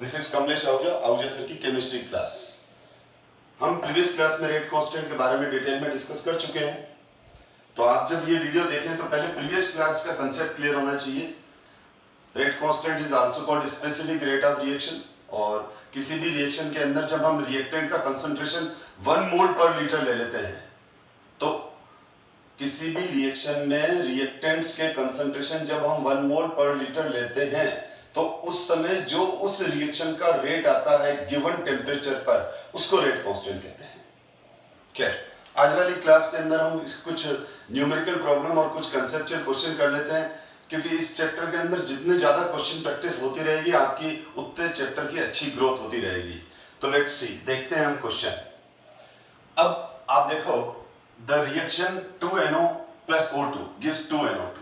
This is Kamlesh Ahuja sir की chemistry class. हम previous class में रेट कांस्टेंट के बारे में डिटेल में डिस्कस कर चुके हैं। तो आप जब ये वीडियो देखें तो पहले प्रीवियस क्लास का कंसेप्ट क्लियर होना चाहिए। Rate constant is also called specific rate of reaction. और किसी भी रिएक्शन के अंदर जब हम रिएक्टेंट का कंसंट्रेशन 1 मोल पर लीटर ले लेते हैं तो किसी भी रिएक्शन में रिएक्टेंट्स के कंसंट्रेशन जब हम 1 मोल पर लीटर लेते हैं तो उस समय जो उस रिएक्शन का रेट आता है गिवन टेम्परेचर पर उसको रेट कांस्टेंट कहते हैं। खैर, आज वाली क्लास के अंदर हम कुछ न्यूमेरिकल प्रॉब्लम और कुछ कंसेप्चुअल क्वेश्चन कर लेते हैं, क्योंकि इस चैप्टर के अंदर जितने ज्यादा क्वेश्चन प्रैक्टिस होती रहेगी आपकी उतने चैप्टर की अच्छी ग्रोथ होती रहेगी। तो लेट्स सी, देखते हैं हम क्वेश्चन। अब आप देखो, the reaction 2NO plus O2 gives 2NO2।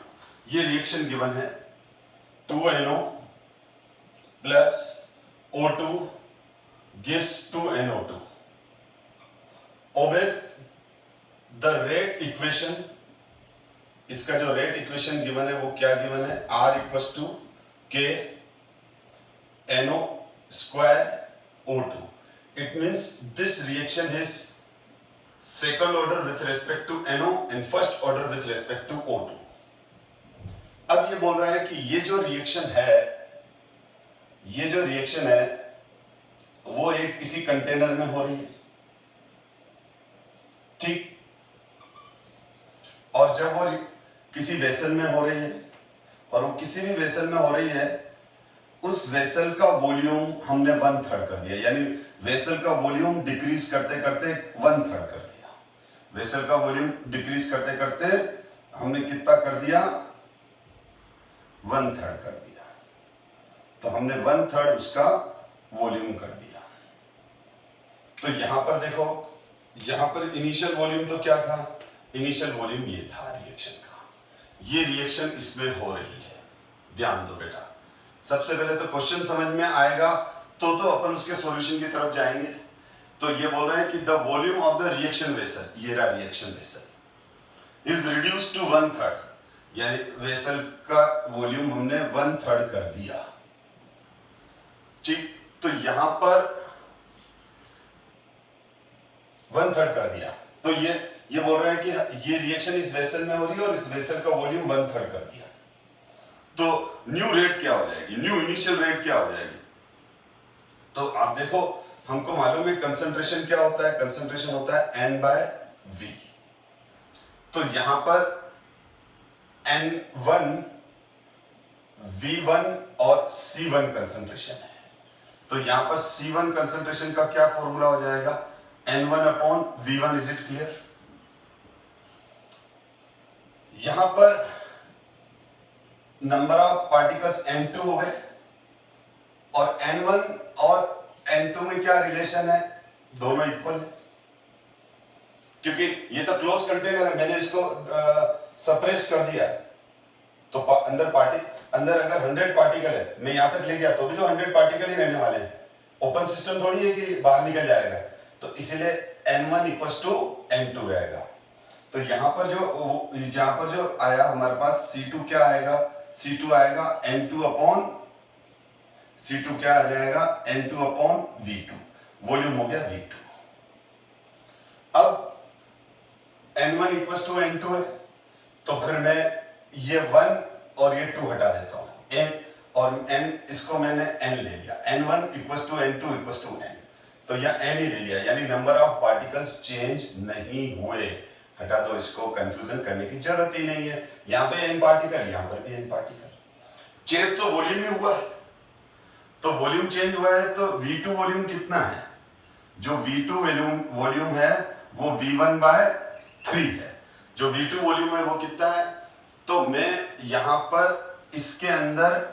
ये रिएक्शन गिवन है, 2NO plus O2 gives 2NO2। Observe the rate equation, इसका जो रेट इक्वेशन गिवन है वो क्या गिवन है, R equals to K NO square O2। It means this reaction is second order with respect to NO and first order with respect to O2। अब ये बोल रहा है कि ये जो रिएक्शन है वो एक किसी कंटेनर में हो रही है, ठीक। और जब वो किसी वेसल में हो रही है और वो किसी भी वेसल में हो रही है, उस वेसल का वॉल्यूम हमने 1/3 कर दिया, यानी वेसल का वॉल्यूम डिक्रीज करते करते 1/3 कर दिया। वेसल का वॉल्यूम डिक्रीज करते करते हमने कितना कर दिया, 1/3 कर दिया। तो हमने 1/3 उसका वॉल्यूम कर दिया। तो यहां पर देखो, यहां पर इनिशियल वॉल्यूम तो क्या था, इनिशियल वॉल्यूम ये था रिएक्शन का। ये रिएक्शन इसमें हो रही है, ध्यान दो बेटा। सबसे पहले तो क्वेश्चन समझ में आएगा तो अपन उसके सॉल्यूशन की तरफ जाएंगे। तो ये बोल रहे हैं कि the volume of the reaction vessel, ये रहा reaction vessel, is reduced to 1/3, यानी वेसल का वॉल्यूम हमने 1/3 कर दिया, ठीक। तो यहां पर 1/3 कर दिया। तो ये बोल रहा है कि ये रिएक्शन इस वेसल में हो रही है और इस वेसल का वॉल्यूम 1/3 कर दिया। तो न्यू रेट क्या हो जाएगी, न्यू इनिशियल रेट क्या हो जाएगी। तो आप देखो, हमको मालूम है कंसंट्रेशन क्या होता है, कंसंट्रेशन होता है N/V। तो यहां पर N1 V1 और C1 कंसंट्रेशन है। तो यहां पर C1 कंसंट्रेशन का क्या फॉर्मूला हो जाएगा, N1/V1। Is it clear. यहां पर नंबर ऑफ पार्टिकल्स N2 हो गए और N1 और N2 में क्या रिलेशन है, दोनों इक्वल है, क्योंकि ये तो क्लोज कंटेनर है। मैंने इसको सप्रेस कर दिया। तो अंदर अगर 100 पार्टिकल है, मैं यहां तक ले गया तो भी तो 100 पार्टिकल ही रहने वाले हैं। ओपन सिस्टम थोड़ी है कि बाहर निकल जाएगा। तो इसीलिए N1 इक्वल्स टू N2 रहेगा। तो यहां पर जो आया हमारे पास C2 क्या आएगा, C2 आएगा C2 क्या आ जाएगा, N2/V2। वॉल्यूम हो गया V2। अब N1 इक्वल्स टू N2 है, तो फिर मैं ये 1 और ये 2 हटा देता हूं, N और N, इसको मैंने N ले लिया। N1 equals to N2 equals to N, तो यह N ही ले लिया, यानी नंबर ऑफ पार्टिकल्स चेंज नहीं हुए। हटा दो इसको, कंफ्यूजन करने की जरूरत ही नहीं है। यहां पे N पार्टिकल, यहां पर भी N पार्टिकल। चेंज तो वॉल्यूम ही हुआ है। तो वॉल्यूम चेंज हुआ है, तो V2 वॉल्यूम कितना है, जो V2 वॉल्यूम है वो V1/3 है। जो V2 वॉल्यूम है वो कितना है, तो मैं यहां पर इसके अंदर,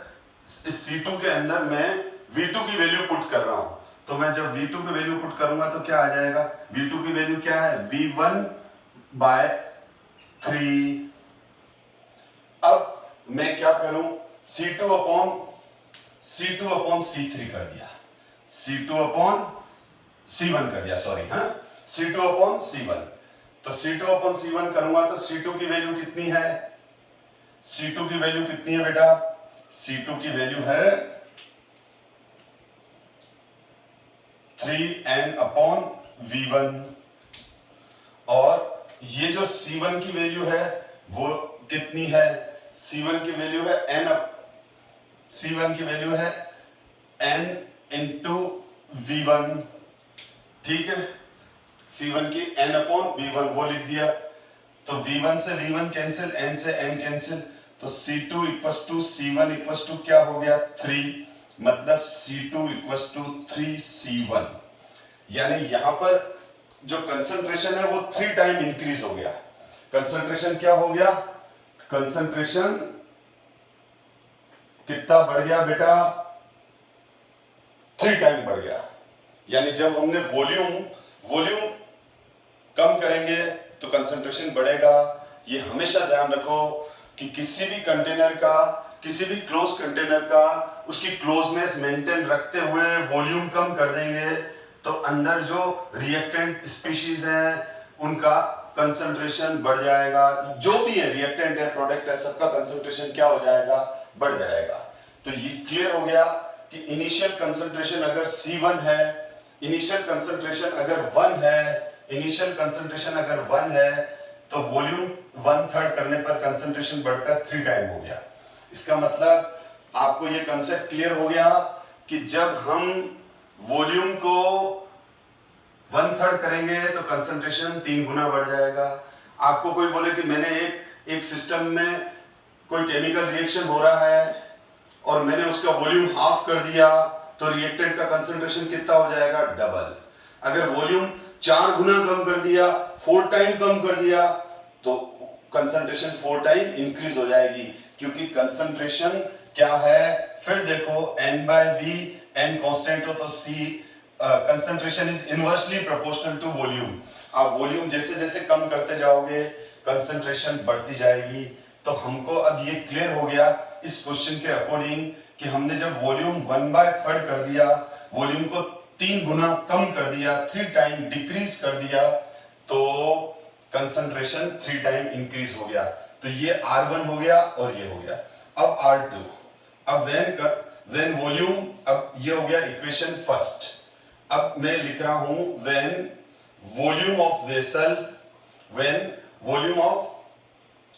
इस C2 के अंदर मैं V2 की वैल्यू पुट कर रहा हूं। तो मैं जब V2 की वैल्यू पुट करूंगा तो क्या आ जाएगा, V2 की वैल्यू क्या है, V1/3। अब मैं क्या करूं, C2/C3 कर दिया, C2/C1 कर दिया, सॉरी, C2/C1। तो C2/C1 करूंगा तो C2 की वैल्यू कितनी है, C2 की वैल्यू कितनी है बेटा, C2 की वैल्यू है 3n अपॉन v1, और ये जो c1 की वैल्यू है वो कितनी है, c1 की वैल्यू है c1 की वैल्यू है n इंटू v1, ठीक है, c1 की n अपॉन v1 वो लिख दिया। तो v1 से v1 कैंसिल, n से n कैंसिल, तो c2 equals to c1 equals to क्या हो गया 3, मतलब c2 इक्वस टू 3c1, यानी यहां पर जो कंसंट्रेशन है वो 3 टाइम इंक्रीज हो गया। कंसंट्रेशन क्या हो गया, कंसंट्रेशन कितना बढ़ गया बेटा, 3 टाइम बढ़ गया। यानी जब हमने वॉल्यूम कम करेंगे तो कंसंट्रेशन बढ़ेगा। ये हमेशा ध्यान रखो कि किसी भी कंटेनर का, किसी भी क्लोज कंटेनर का उसकी क्लोजनेस मेंटेन रखते हुए वॉल्यूम कम कर देंगे तो अंदर जो रिएक्टेंट स्पीशीज हैं उनका कंसंट्रेशन बढ़ जाएगा। जो भी है रिएक्टेंट है, प्रोडक्ट है, सबका कंसंट्रेशन क्या हो जाएगा, बढ़ जाएगा। तो ये क्लियर हो गया कि इनिशियल कंसंट्रेशन अगर C1 है, इनिशियल कंसंट्रेशन अगर 1 है, इनिशियल कंसंट्रेशन अगर 1 है तो वॉल्यूम 1/3 करने पर कंसंट्रेशन बढ़कर 3 टाइम हो गया। इसका मतलब आपको ये कंसेप्ट क्लियर हो गया कि जब हम वॉल्यूम को 1/3 करेंगे तो कंसंट्रेशन 3 गुना बढ़ जाएगा। आपको कोई बोले कि मैंने एक सिस्टम में कोई केमिकल रिएक्शन हो रहा है और मैंने उसका वॉल्यूम हाफ कर दिया तो रिएक्टेंट का कंसंट्रेशन कितना हो जाएगा, डबल। अगर वॉल्यूम 4 गुना कम कर दिया, 4 टाइम कम कर दिया तो कंसंट्रेशन 4 टाइम इंक्रीज हो जाएगी, क्योंकि कंसंट्रेशन क्या है, फिर देखो n/v, n कांस्टेंट हो तो c concentration is inversely proportional to volume. आप वॉल्यूम जैसे जैसे कम करते जाओगे कंसंट्रेशन बढ़ती जाएगी। तो हमको अब ये क्लियर हो गया इस क्वेश्चन के अकॉर्डिंग कि हमने जब वॉल्यूम 1/3 कर दिया, वॉल्यूम को 3 गुना कम कर दिया, 3 टाइम डिक्रीज कर दिया, तो कंसंट्रेशन 3 टाइम इंक्रीज हो गया। तो ये R1 हो गया और ये हो गया। अब R2, अब व्हेन वॉल्यूम, अब ये हो गया इक्वेशन फर्स्ट। अब मैं लिख रहा हूं when volume of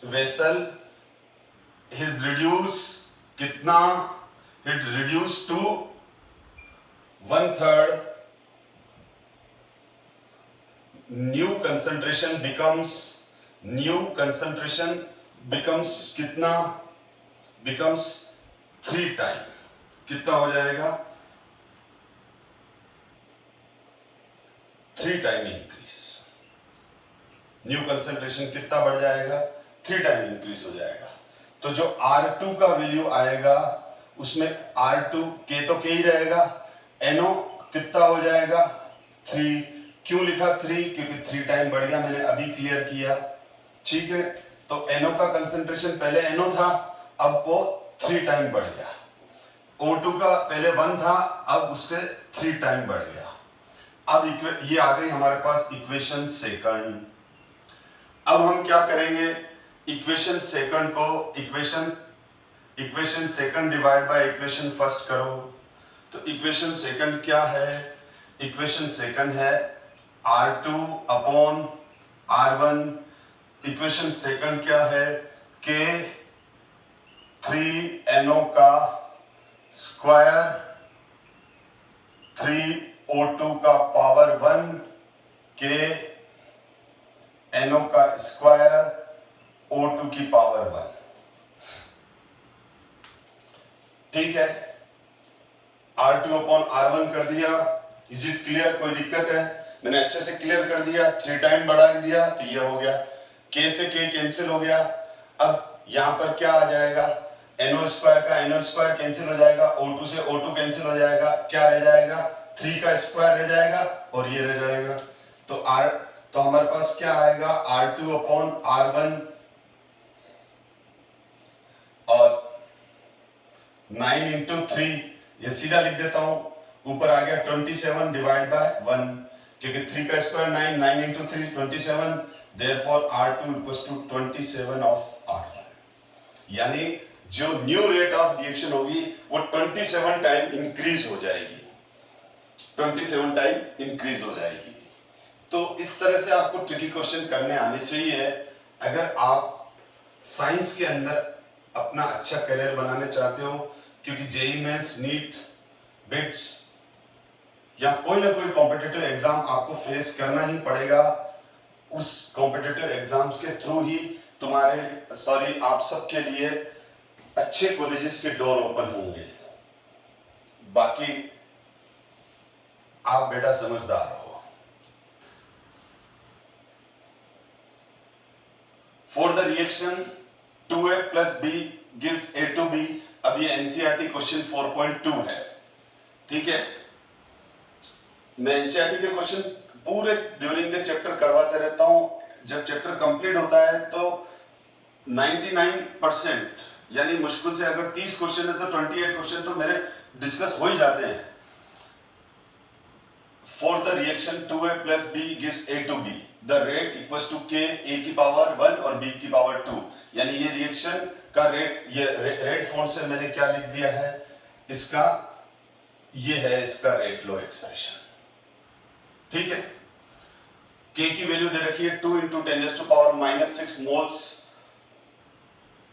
vessel is reduce, कितना, it reduce to 1/3, new concentration becomes कितना, बिकम्स 3 टाइम, कितना हो जाएगा, 3 टाइम इंक्रीज। न्यू कंसंट्रेशन कितना बढ़ जाएगा, 3 टाइम इंक्रीज हो जाएगा। तो जो R2 का वैल्यू आएगा उसमें R2 K तो K ही रहेगा, NO कितना हो जाएगा 3। क्यों लिखा 3, क्योंकि 3 टाइम बढ़ गया, मैंने अभी क्लियर किया, ठीक है। तो NO का कंसंट्रेशन पहले NO था, अब वो 3 टाइम बढ़ गया। O2 का पहले 1 था, अब उससे 3 टाइम बढ़ गया। अब ये आ गई हमारे पास इक्वेशन सेकंड। अब हम क्या करेंगे, इक्वेशन सेकंड को equation second divide by equation first करो। तो इक्वेशन सेकंड क्या है, इक्वेशन सेकंड है R2 upon R1। Equation second क्या है, K 3NO का स्क्वायर 3O2 का पावर 1 K NO का स्क्वायर O2 की पावर 1, ठीक है। R2 अपॉन R1 कर दिया, इज इट क्लियर, कोई दिक्कत है, मैंने अच्छे से क्लियर कर दिया, 3 टाइम बढ़ा दिया तो ये हो गया, K से K कैंसिल हो गया। अब यहां पर क्या आ जाएगा, NO स्क्वायर का NO स्क्वायर कैंसिल हो जाएगा, O2 से O2 कैंसिल हो जाएगा, क्या रह जाएगा, 3 का स्क्वायर रह जाएगा और ये रह जाएगा। तो हमारे पास क्या आएगा, R2 अपॉन R1 और 9 इंटू 3, ये सीधा लिख देता हूं, ऊपर आ गया 27 डिवाइड बाय 1, क्योंकि 3 का square 9, 9 into 3 27, therefore R2 equals to 27 of R1। यानी जो न्यू रेट ऑफ रिएक्शन होगी वो 27 टाइम इंक्रीज हो जाएगी। 27 टाइम इंक्रीज हो जाएगी। तो इस तरह से आपको ट्रिकी क्वेश्चन करने आने चाहिए अगर आप साइंस के अंदर अपना अच्छा करियर बनाने चाहते हो, क्योंकि जेईई मेंस, नीट, बिट्स या कोई ना कोई कॉम्पिटिटिव एग्जाम आपको फेस करना ही पड़ेगा। उस कॉम्पिटिटिव एग्जाम्स के थ्रू ही आप सबके लिए अच्छे कॉलेजेस के डोर ओपन होंगे। बाकी आप बेटा समझदार हो। For the reaction 2a plus b gives a to b, अब ये एनसीईआरटी क्वेश्चन 4.2 है, ठीक है। मैं एनसीईआरटी के क्वेश्चन पूरे ड्यूरिंग द चैप्टर करवाते रहता हूं। जब चैप्टर कंप्लीट होता है तो 99% यानी मुश्किल से अगर 30 क्वेश्चन है तो 28 क्वेश्चन तो मेरे डिस्कस हो ही जाते हैं। For the reaction 2a plus b gives a to b, the rate equals to k a की पावर 1 और b की पावर 2, यानी ये रिएक्शन का रेट, ये रेट फॉन्ट से मैंने क्या लिख दिया है, इसका ये है इसका रेट लो एक्सप्रेशन, ठीक है। k की वैल्यू दे रखी है 2 × 10⁻⁻6 moles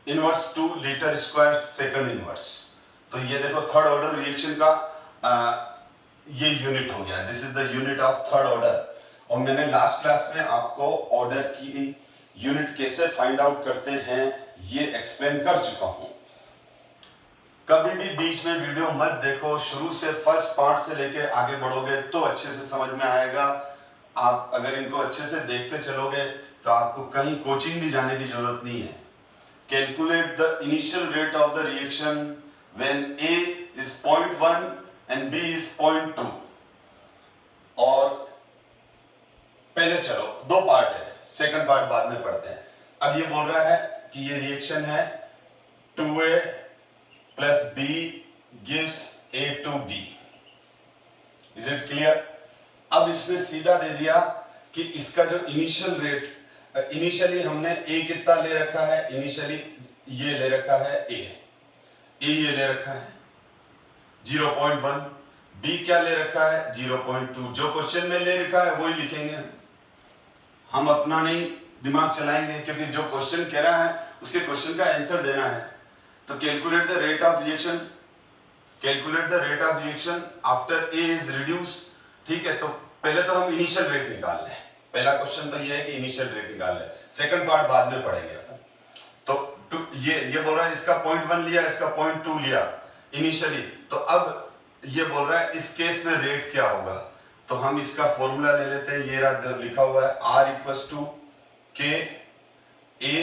inverse 2 litre square second inverse. तो ये देखो थर्ड ऑर्डर रिएक्शन का ये यूनिट हो गया, this is the unit of third order. और मैंने लास्ट क्लास में आपको ऑर्डर की यूनिट कैसे फाइंड आउट करते हैं ये एक्सप्लेन कर चुका हूं। कभी भी बीच में वीडियो मत देखो, शुरू से फर्स्ट पार्ट से लेके आगे बढ़ोगे तो अच्छे से समझ में आएगा। आप अगर इनको अच्छे से देखते चलोगे तो आपको कहीं कोचिंग भी जाने की जरूरत नहीं है। Calculate the initial rate of the reaction when A is 0.1 and B is 0.2। और पहले चलो दो पार्ट है, सेकंड पार्ट बाद में पढ़ते हैं। अब ये बोल रहा है कि ये रिएक्शन है 2a plus b gives a to b। Is it clear? अब इसने सीधा दे दिया कि इसका जो इनिशियल रेट, इनिशियली हमने a कितना ले रखा है, इनिशियली ये ले रखा है a ये ले रखा है 0.1, b क्या ले रखा है 0.2। जो क्वेश्चन में ले रखा है वही लिखेंगे, हम अपना नहीं दिमाग चलाएंगे, क्योंकि जो क्वेश्चन कह रहा है उसके क्वेश्चन का आंसर देना है। तो calculate the rate of reaction, calculate the rate of reaction after a is reduce, ठीक है। तो पहले तो हम इनिशियल रेट निकाल लें, पहला क्वेश्चन तो ये है कि इनिशियल रेट निकाल लें, सेकंड पार्ट बाद में पढ़ेंगे। तो ये बोल रहा है इसका 0.1 लिया, इसका 0.2 लिया इनिशियली। तो अब ये बोल रहा है इस केस में रेट क्या होगा, तो हम इसका फॉर्मूला ले लेते हैं। ये लिखा हुआ है R equals to K A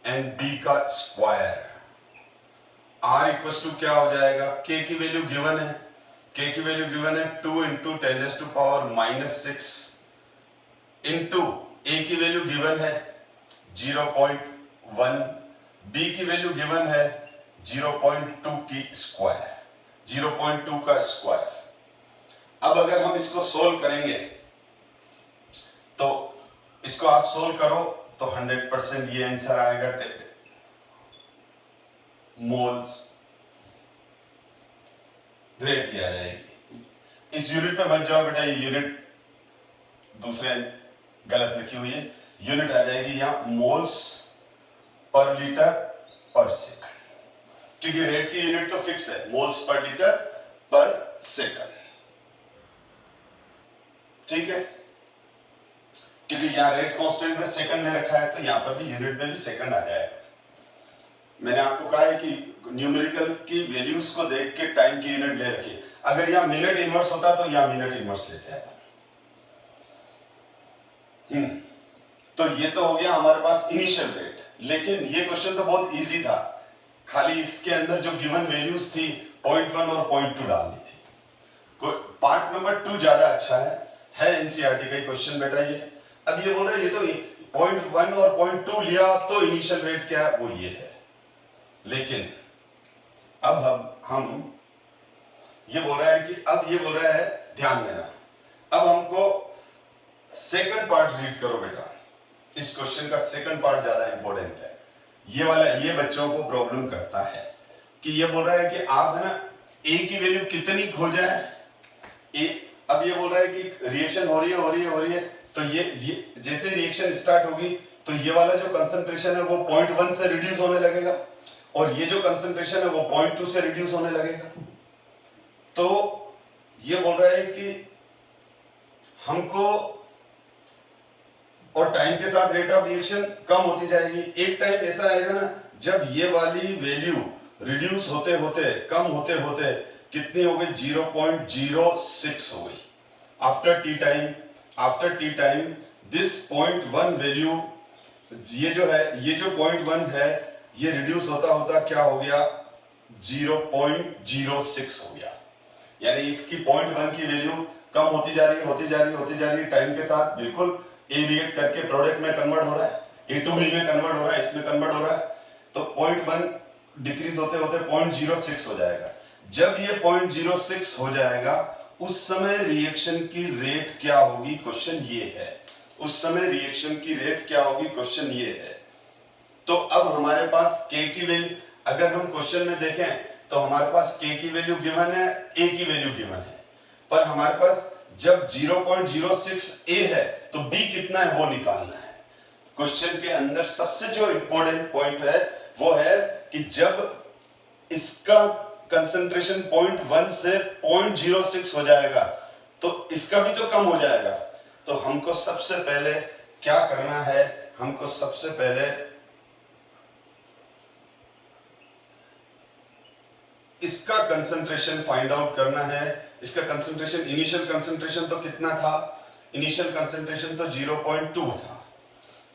and B का स्क्वायर। R इक्वल्स टू क्या हो जाएगा, K की वैल्यू गिवन है, K की वैल्यू गिवन है 2 × 10⁻⁻6 इंटू A की वैल्यू गिवन है 0.1, B की वैल्यू गिवन है 0.2 की स्क्वायर, 0.2 का स्क्वायर। अब अगर हम इसको सोल्व करेंगे तो इसको आप सोल्व करो तो 100% ये आंसर आएगा, मोल्स रेट की आ जाएगी। इस यूनिट पे बच जाओ बेटा, ये यूनिट दूसरे गलत लिखी हुई है, यूनिट आ जाएगी यहां मोल्स पर लीटर पर सेकंड, क्योंकि रेट की यूनिट तो फिक्स है, मोल्स पर लीटर पर सेकंड, ठीक है। क्योंकि यहां रेट कांस्टेंट में सेकंड ले रखा है तो यहां पर भी यूनिट में भी सेकंड आ जाएगा। मैंने आपको कहा है कि न्यूमेरिकल की वैल्यूज को देख के टाइम की यूनिट ले रखिए। अगर यहां मिनट इनवर्स होता तो यहां मिनट इनवर्स लेते हैं। तो ये तो हो गया हमारे पास इनिशियल रेट, लेकिन ये क्वेश्चन तो बहुत इजी था, खाली इसके अंदर जो गिवन वैल्यूज थी 0.1 और 0.2 डालनी थी। पार्ट नंबर 2 ज्यादा अच्छा है एनसीईआरटी का क्वेश्चन बेटा ये। अब ये बोल रहे हैं ये तो 0.1 और 0.2 लिया तो इनिशियल रेट क्या है वो ये है, लेकिन अब हम ये बोल रहा है कि अब ये बोल रहा है ध्यान देना, अब हमको सेकंड पार्ट रीड करो बेटा। इस क्वेश्चन का सेकंड पार्ट ज्यादा इंपॉर्टेंट है, ये वाला ये बच्चों को प्रॉब्लम करता है कि ये बोल रहा है कि आप है ना ए की वैल्यू कितनी खो जाए, अब ये बोल रहा है कि रिएक्शन हो रही है, तो ये जैसे रिएक्शन स्टार्ट होगी तो ये वाला जो कंसंट्रेशन है वो 0.1 से रिड्यूस होने लगेगा, और ये जो कंसंट्रेशन है वो 0.2 से रिड्यूस होने लगेगा। तो ये बोल रहा है कि हमको, और टाइम के साथ रेट ऑफ रिएक्शन कम होती जाएगी। एक टाइम ऐसा आएगा ना जब ये वाली वैल्यू रिड्यूस होते होते, कम होते होते कितनी हो गई, 0.06 हो गई। After T time this 0.1 value, ये जो 0.1 है, ये रिड्यूस होता होता क्या हो गया, 0.06 हो गया। यानी इसकी 0.1 की वैल्यू कम होती जा रही है टाइम के साथ। बिल्कुल ए रिएक्ट करके प्रोडक्ट में कन्वर्ट हो रहा है, ए टू बी में कन्वर्ट हो रहा है, इसमें कन्वर्ट हो रहा है, तो 0.1 डिक्रीज होते होते 0.06 हो जाएगा। जब ये 0.06 हो जाएगा उस समय रिएक्शन की रेट क्या होगी, क्वेश्चन ये है। उस समय रिएक्शन की रेट क्या होगी, क्वेश्चन ये है। तो अब हमारे पास के की वैल्यू, अगर हम क्वेश्चन में देखें तो हमारे पास के की वैल्यू गिवन है, ए की वैल्यू गिवन है, पर हमारे पास जब 0.06 ए है तो बी कितना है वो निकालना है। क्वेश्चन के अंदर सबसे जो इंपॉर्टेंट पॉइंट है वो है कि जब इसका कंसंट्रेशन 0.1 से 0.06 हो जाएगा तो इसका भी तो कम हो जाएगा। तो हमको सबसे पहले क्या करना है, हमको सबसे पहले इसका कंसंट्रेशन फाइंड आउट करना है। इसका कंसंट्रेशन, इनिशियल कंसंट्रेशन तो कितना था, इनिशियल कंसंट्रेशन तो 0.2 था,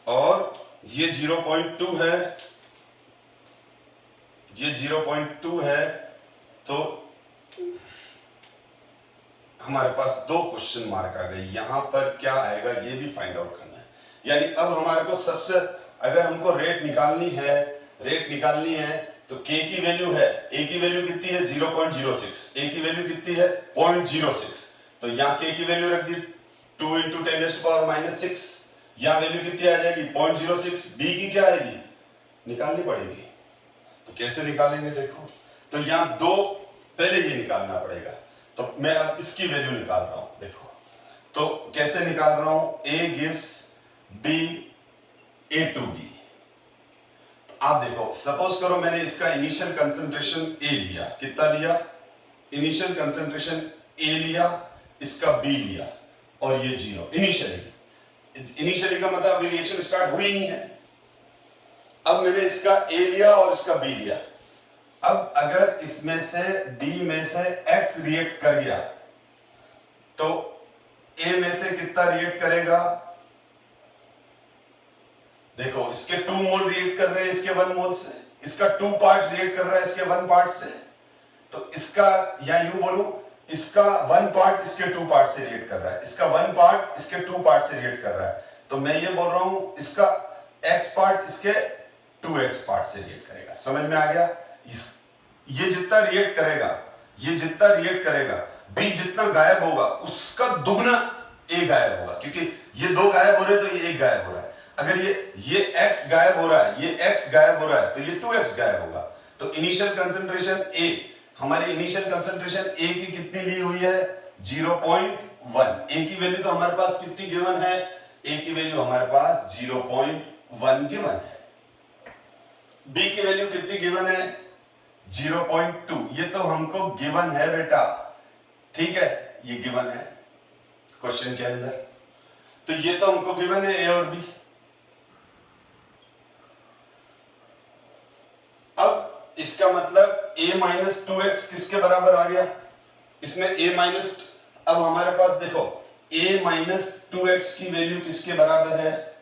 और ये 0.2 है, ये 0.2 है। तो हमारे पास दो क्वेश्चन मार्क आ गए, यहां पर क्या आएगा ये भी फाइंड आउट करना है। यानी अब हमारे को सबसे, अगर हमको रेट निकालनी है तो k की वैल्यू है, a की वैल्यू कितनी है 0.06, a की वैल्यू कितनी है 0.06, तो यहाँ k की वैल्यू रख दी 2 × 10⁻⁻6, यहाँ वैल्यू कितनी आ जाएगी 0.06। b की क्या आएगी, निकालनी पड़ेगी। तो कैसे निकालेंगे देखो, तो यहाँ दो, पहले ये निकालना पड़ेगा, तो मैं अब इसकी वैल्यू निकाल रहा हूं। देखो तो कैसे निकाल रहा हूं, a gives b a to b। आप देखो, सपोज करो मैंने इसका इनिशियल कंसंट्रेशन ए लिया, कितना लिया, इनिशियल कंसंट्रेशन ए लिया, इसका बी लिया, और ये 0 इनिशियली का मतलब अभी रिएक्शन स्टार्ट हुई नहीं है। अब मैंने इसका ए लिया और इसका बी लिया। अब अगर इसमें से बी में से एक्स रिएक्ट कर गया तो ए में से कितना रिएक्ट करेगा, देखो इसके 2 मोल रिएक्ट कर रहे हैं इसके 1 मोल से, इसका 2 पार्ट रिएक्ट कर रहा है इसके 1 पार्ट से, तो इसका, या यूं बोलूं, इसका 1 पार्ट इसके 2 पार्ट से रिएक्ट कर रहा है, इसका 1 पार्ट इसके 2 पार्ट से रिएक्ट कर रहा है। तो मैं ये बोल रहा हूं इसका x पार्ट इसके 2x पार्ट से रिएक्ट करेगा। समझ में आ गया? ये जितना रिएक्ट करेगा, b जितना गायब होगा उसका दुगना a गायब होगा, क्योंकि ये 2 गायब हो रहे हैं तो ये 1 गायब हो रहा है। अगर ये x गायब हो रहा है, ये x गायब हो रहा है, तो ये 2x गायब होगा। तो इनिशियल कंसंट्रेशन a, हमारी इनिशियल कंसंट्रेशन a की कितनी ली हुई है 0.1। a की वैल्यू तो हमारे पास कितनी गिवन है, a की वैल्यू हमारे पास 0.1 गिवन है। b की वैल्यू कितनी गिवन है 0.2। ये तो हमको गिवन है बेटा, ठीक है, ये गिवन है क्वेश्चन के अंदर, तो ये तो हमको गिवन है a और b। अब इसका मतलब a माइनस 2x किसके बराबर आ गया, इसमें a माइनस, अब हमारे पास देखो a माइनस 2x की वैल्यू किसके बराबर है,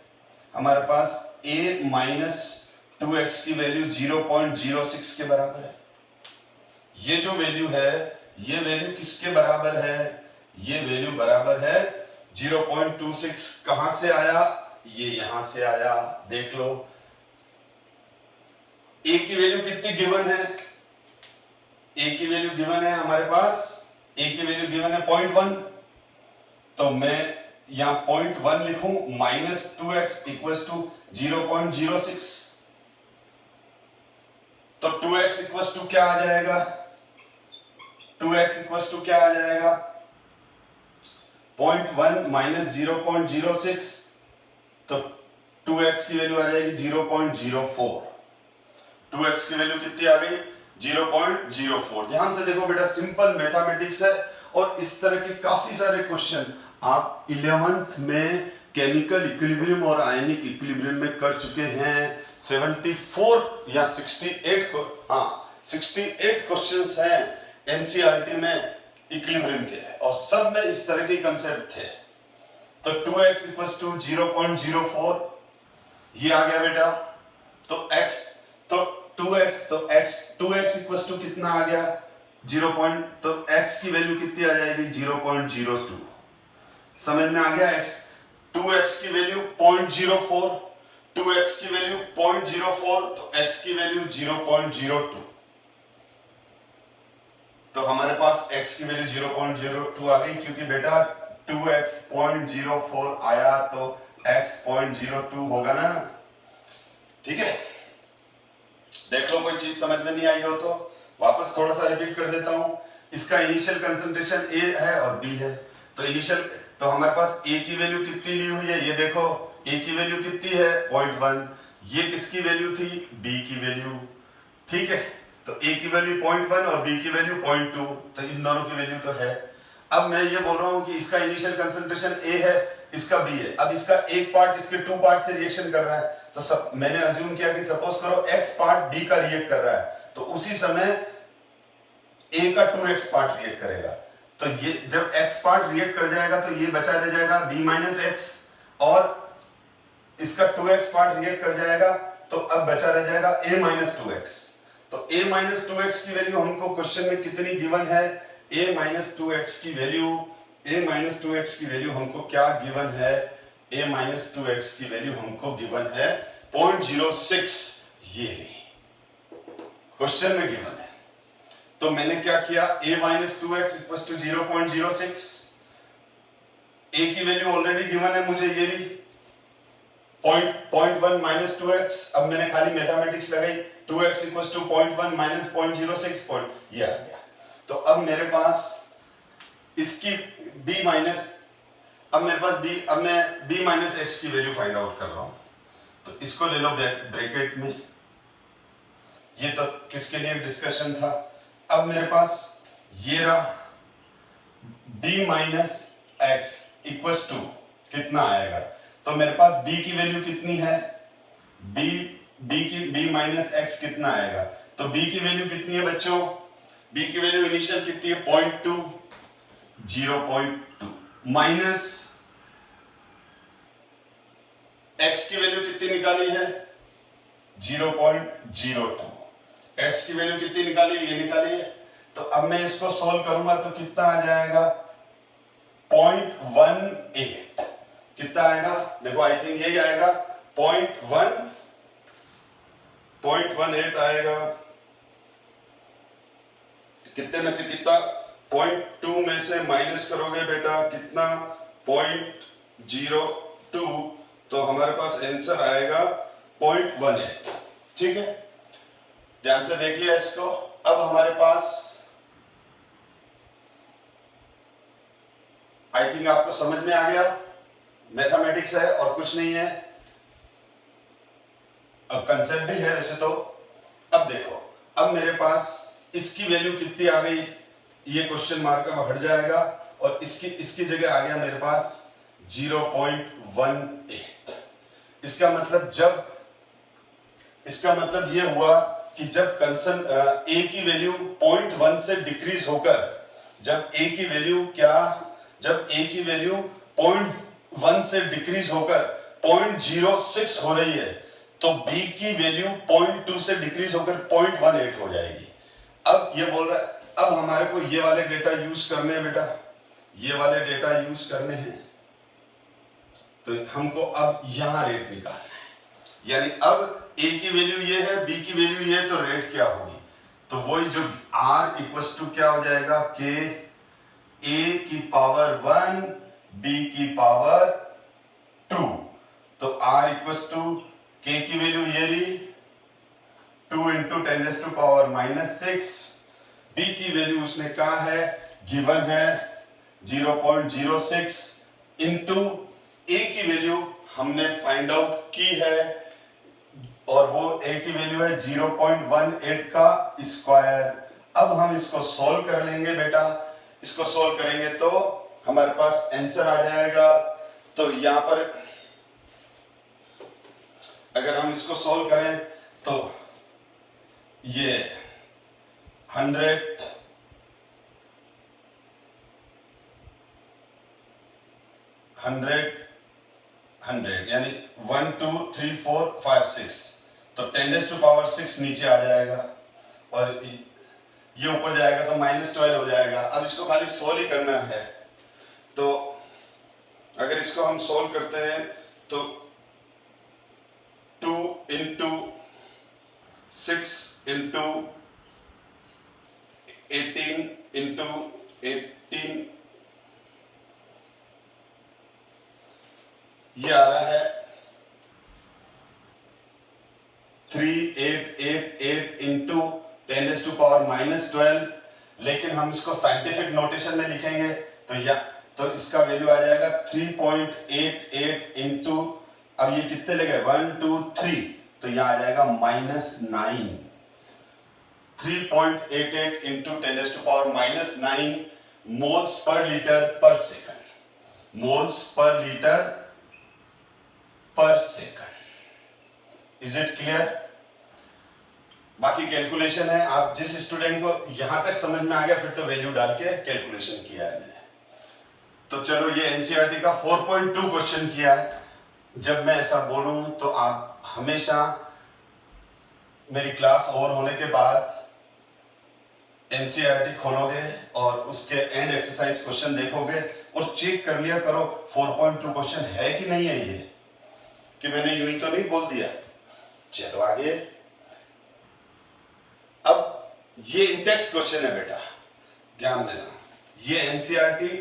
हमारे पास a माइनस 2x की वैल्यू 0.06 के बराबर है। ये जो वैल्यू है, ये वैल्यू किसके बराबर है, ये वैल्यू बराबर है 0.26। कहां से आया, ये यहां से आया, देख लो। a की वैल्यू कितनी गिवन है, a की वैल्यू गिवन है हमारे पास, a की वैल्यू गिवन है 0.1, तो मैं यहां 0.1 लिखूं, माइनस 2x इक्वल्स टू 0.06, तो 2x इक्वल्स टू क्या आ जाएगा, 2x इक्वल्स टू क्या आ जाएगा, 0.1 माइनस 0.06, तो 2x की वैल्यू आ जाएगी 0.04। 2x की वैल्यू कितनी आ गई? 0.04। ध्यान से देखो बेटा, सिंपल मैथमेटिक्स है और इस तरह के काफी सारे क्वेश्चन आप 11th में केमिकल इक्विलिब्रियम और आयनिक इक्विलिब्रियम में कर चुके हैं। 74 या 68 को, हाँ 68 क्वेश्चंस हैं एनसीईआरटी में इक्विलिब्रियम के, और सब में इस तरह के कंसेप्ट थे। तो 2x इक्वल्स टू 0.04 ये आ गया बेटा। तो x, तो 2x इक्वल्स टू कितना आ गया? 0. तो x की वैल्यू कितनी आ जाएगी? 0.02। समझ में आ गया? 2x की वैल्यू 0.04, 2x की वैल्यू 0.04, तो x की वैल्यू 0.02। तो हमारे पास x की वैल्यू 0.02 आ गई, क्योंकि बेटा 2x 0.04 आया तो x 0.02 होगा ना। ठीक है, देख लो कोई चीज समझ में नहीं आई हो तो वापस थोड़ा सा रिपीट कर देता हूं। इसका इनिशियल कंसंट्रेशन A है और B है। तो इनिशियल, तो हमारे पास A की वैल्यू कितनी ली हुई है? ये देखो A की वैल्यू कितनी है? 0.1। ये किसकी वैल्यू थी? B की वैल्यू। ठीक है, तो A की वैल्यू 0.1 और B की वैल्यू 0.2, तो इन दोनों की वैल्यू तो है। अब मैं ये बोल रहा हूं कि इसका इनिशियल कंसंट्रेशन A है, इसका B है। अब इसका एक पार्ट इसके 2 पार्ट से रिएक्शन कर रहा है, तो सब मैंने अज्यूम किया कि सपोज करो X पार्ट B का रिएक्ट कर रहा है, तो उसी समय A का 2x पार्ट रिएक्ट करेगा। तो ये जब X पार्ट रिएक्ट कर जाएगा तो ये बचा रह जाएगा B माइनस एक्स, और इसका 2x पार्ट रिएक्ट कर जाएगा तो अब बचा रह जाएगा A माइनस 2x। तो A माइनस 2x की वैल्यू हमको क्वेश्चन में कितनी गिवन है? A माइनस 2x की वैल्यू हमको क्या गिवन है? A माइनस 2x की वैल्यू हमको गिवन है 0.06। ये क्वेश्चन में गिवन है। तो मैंने क्या किया? A minus 2x equals to 0.06। A की वैल्यू ऑलरेडी गिवन है मुझे, ये ली 0.1 माइनस 2x। अब मैंने खाली मैथमेटिक्स लगाई, 2x इक्वल्स टू 0.1 माइनस 0.06 ये आ गया। तो अब मेरे पास इसकी b माइनस, अब मेरे पास b, अब मैं b माइनस एक्स की वैल्यू फाइंड आउट कर रहा हूं। तो इसको ले लो ब्रैकेट में, ये तो किसके लिए डिस्कशन था। अब मेरे पास ये रहा b minus x equals to कितना आएगा? तो मेरे पास b की वैल्यू कितनी है? b माइनस एक्स कितना आएगा? तो b की वैल्यू कितनी है बच्चों? b की वैल्यू इनिशियल कितनी है? 0.2, 0.2 माइनस x की वैल्यू कितनी निकाली है? 0.02। x की वैल्यू कितनी निकाली? ये निकाली है। तो अब मैं इसको सॉल्व करूंगा तो कितना आ जाएगा? 0.18। कितना आएगा? देखो आई थिंक यही आएगा, 0.18 आएगा। कितने में से कितना? 0.2 में से माइनस करोगे बेटा कितना? 0.02, तो हमारे पास आंसर आएगा 0.18। ठीक है, ध्यान से देख लिया इसको। अब हमारे पास आई थिंक आपको समझ में आ गया, मैथमेटिक्स है और कुछ नहीं है, अब कंसेप्ट भी है वैसे तो। अब देखो, अब मेरे पास इसकी वैल्यू कितनी आ गई? ये क्वेश्चन मार्क अब हट जाएगा और इसकी जगह आ गया मेरे पास 0.18। इसका मतलब ये हुआ कि जब A की वैल्यू 0.1 से डिक्रीज होकर, जब A की वैल्यू 0.1 से डिक्रीज होकर 0.06 हो रही है, तो B की वैल्यू 0.2 से डिक्रीज होकर 0.18 हो जाएगी। अब ये बोल रहा है, अब हमारे को ये वाले डेटा यूज करने हैं बेटा, ये वाले डेटा यूज करने हैं। तो हमको अब यहां रेट निकालना है, यानी अब A की वैल्यू ये है, B की वैल्यू ये है, तो रेट क्या होगी? तो वही जो R इक्वल्स टू क्या हो जाएगा? K A की पावर 1 B की पावर 2। तो R इक्वल्स टू K की वैल्यू ये ली 2 इंटू 10⁻⁻⁻⁶। B की वैल्यू उसने कहा है, गिवन है 0.06 इंटू ए की वैल्यू हमने फाइंड आउट की है और वो ए की वैल्यू है 0.18 का स्क्वायर। अब हम इसको सॉल्व कर लेंगे बेटा। इसको सॉल्व करेंगे तो हमारे पास आंसर आ जाएगा। तो यहां पर अगर हम इसको सॉल्व करें तो ये 100 यानी 1 2 3 4 5 6 तो 10⁻⁶ नीचे आ जाएगा और ये ऊपर जाएगा तो -12 हो जाएगा। अब इसको खाली सोल्व ही करना है। तो अगर इसको हम सोल्व करते हैं तो 2 इंटू 6 इंटू 18 इंटू 18 ये आ रहा है 3888 इंटू 10⁻⁻12। लेकिन हम इसको साइंटिफिक नोटेशन में लिखेंगे तो इसका वैल्यू आ जाएगा 3.88 इंटू, अब ये कितने लगे 1 2 3 तो यहां आ जाएगा -9। 3.88 इंटू 10⁻⁻9 मोल्स पर लीटर पर सेकंड। मोल्स पर लीटर पर सेकंड। Is it clear? बाकी कैलकुलेशन है। आप जिस स्टूडेंट को यहां तक समझ में आ गया फिर तो वैल्यू डाल के कैलकुलेशन किया है मैंने। तो चलो ये एनसीईआरटी का 4.2 क्वेश्चन किया है। जब मैं ऐसा बोलूं तो आप हमेशा मेरी क्लास ओवर होने के बाद एनसीईआरटी खोलोगे और उसके एंड एक्सरसाइज क्वेश्चन देखोगे और चेक कर लिया करो 4.2 क्वेश्चन है कि नहीं है ये, कि मैंने यूं ही तो नहीं बोल दिया। चलो आगे। अब ये इंटेक्स क्वेश्चन है बेटा, ध्यान देना। ये एनसीईआरटी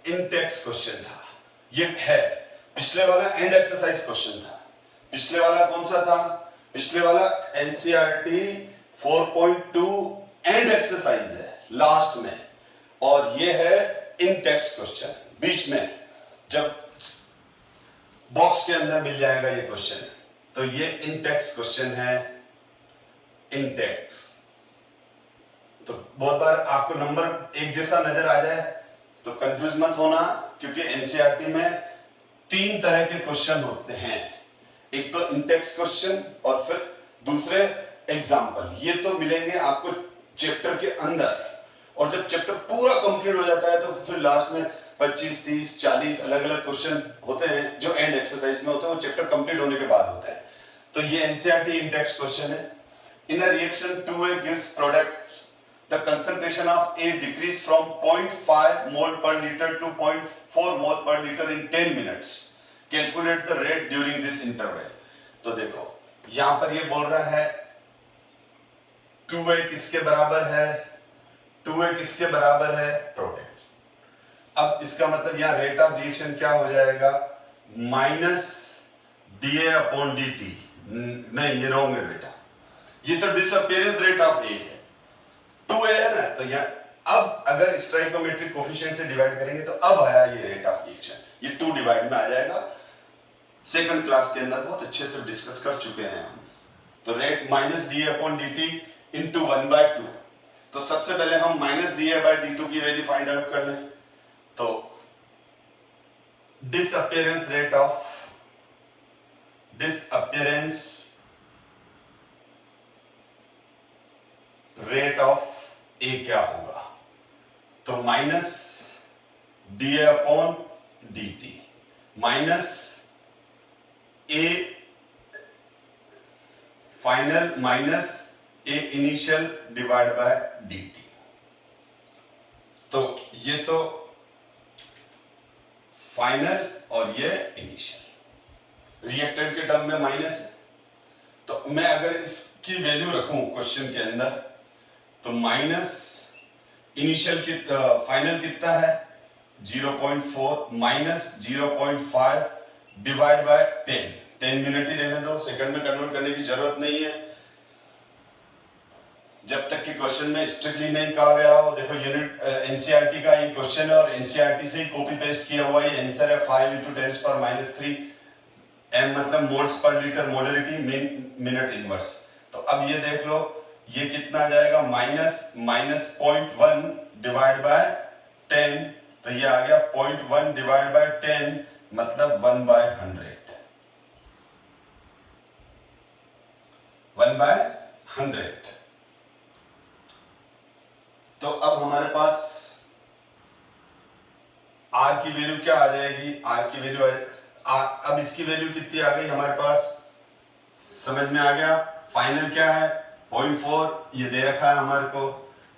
इंटेक्स क्वेश्चन था, ये है। पिछले वाला एंड एक्सरसाइज क्वेश्चन था। पिछले वाला कौन सा था? पिछले वाला एनसीईआरटी 4.2 एंड एक्सरसाइज है लास्ट में, और ये है इंटेक्स क्वेश्चन बीच में, जब बॉक्स के अंदर मिल जाएगा ये क्वेश्चन। तो ये इंटेक्स क्वेश्चन है, इंटेक्स। तो बहुत बार आपको नंबर एक जैसा नजर आ जाए तो कंफ्यूज मत होना, क्योंकि एनसीईआरटी में 3 तरह के क्वेश्चन होते हैं। एक तो इंटेक्स क्वेश्चन और फिर दूसरे एग्जाम्पल। ये तो मिलेंगे आपको चैप्टर के अंदर, और जब चैप्टर पूरा कंप्लीट हो जाता है तो फिर लास्ट में 25 30 40 अलग अलग क्वेश्चन होते हैं जो एंड एक्सरसाइज में होते हैं, वो चैप्टर कंप्लीट होने के बाद होता है। तो ये एनसीईआरटी इंटेक्स क्वेश्चन है। In a reaction 2A gives product, the concentration of A decrease from 0.5 mole per liter to 0.4 mole per liter in 10 minutes. Calculate the rate during this interval. तो देखो यहां पर ये बोल रहा है 2A किसके बराबर है? 2A किसके बराबर है? प्रोडक्ट। अब इसका मतलब यहां रेट ऑफ रिएक्शन क्या हो जाएगा? -dA/dt। नहीं, ये रॉन्ग है बेटा, ये तो डिसअपीयरेंस रेट ऑफ ए है। 2A है ना, तो यहाँ अब अगर स्टोइकोमेट्रिक कोफिशिएंट से डिवाइड करेंगे तो अब आया ये रेट ऑफ रिएक्शन, ये 2 डिवाइड में आ जाएगा। सेकंड क्लास के अंदर बहुत अच्छे से डिस्कस कर चुके हैं हम। तो रेट -dA/dt इंटू 1/2। तो सबसे पहले हम -dA/d2 की वैल्यू फाइंड आउट कर लें। तो डिसअपीयरेंस रेट ऑफ ए क्या होगा? तो -dA/dt minus A final minus A initial divide by dt। तो ये तो फाइनल और ये इनिशियल, रिएक्टेंट के टर्म में माइनस है। तो मैं अगर इसकी वैल्यू रखूं क्वेश्चन के अंदर तो माइनस इनिशियल की फाइनल कितना है 0.4 माइनस 0.5 डिवाइड बाय 10 मिनट ही रहने दो, सेकंड में कन्वर्ट करने की जरूरत नहीं है। जब तक कि क्वेश्चन में स्ट्रिक्टली नहीं कहा गया हो। देखो यूनिट एनसीईआरटी का ये क्वेश्चन है और एनसीईआरटी से ही कॉपी पेस्ट किया हुआ ये आंसर है। 5 × 10⁻³ m मतलब moles per litre, molarity minute inverse. तो अब ये देख लो ये कितना आ जाएगा, -0.1 डिवाइड बाय 10, तो ये आ गया 0.1 डिवाइड बाय 10 मतलब 1/100, 1/100। तो अब हमारे पास R की वैल्यू क्या आ जाएगी, R की वैल्यू अब इसकी वैल्यू कितनी आ गई हमारे पास, समझ में आ गया। फाइनल क्या है 0.4, ये दे रखा है हमारे को,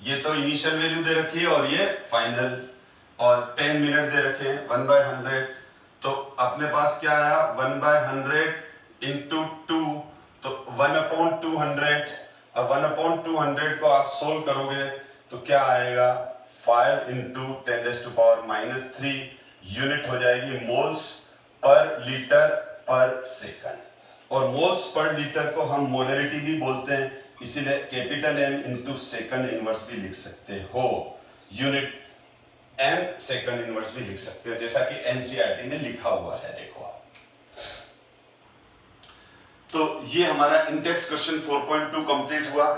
ये तो इनिशियल वैल्यू दे रखी है और ये फाइनल, और 10 मिनट दे रखे हैं 1/100। तो अपने पास क्या आया 1/100 इंटू 2, तो 1/200। अब 1/200 को आप सोल्व करोगे तो क्या आएगा 5 × 10⁻³ यूनिट हो जाएगी मोल्स पर लीटर पर सेकंड। और मोल्स पर लीटर को हम मोलरिटी भी बोलते हैं, इसीलिए capital M into second inverse भी लिख सकते हो, यूनिट M सेकंड इनवर्स भी लिख सकते हो, जैसा कि एनसीईआरटी में लिखा हुआ है। देखो आप, तो ये हमारा इंडेक्स क्वेश्चन 4.2 कंप्लीट हुआ।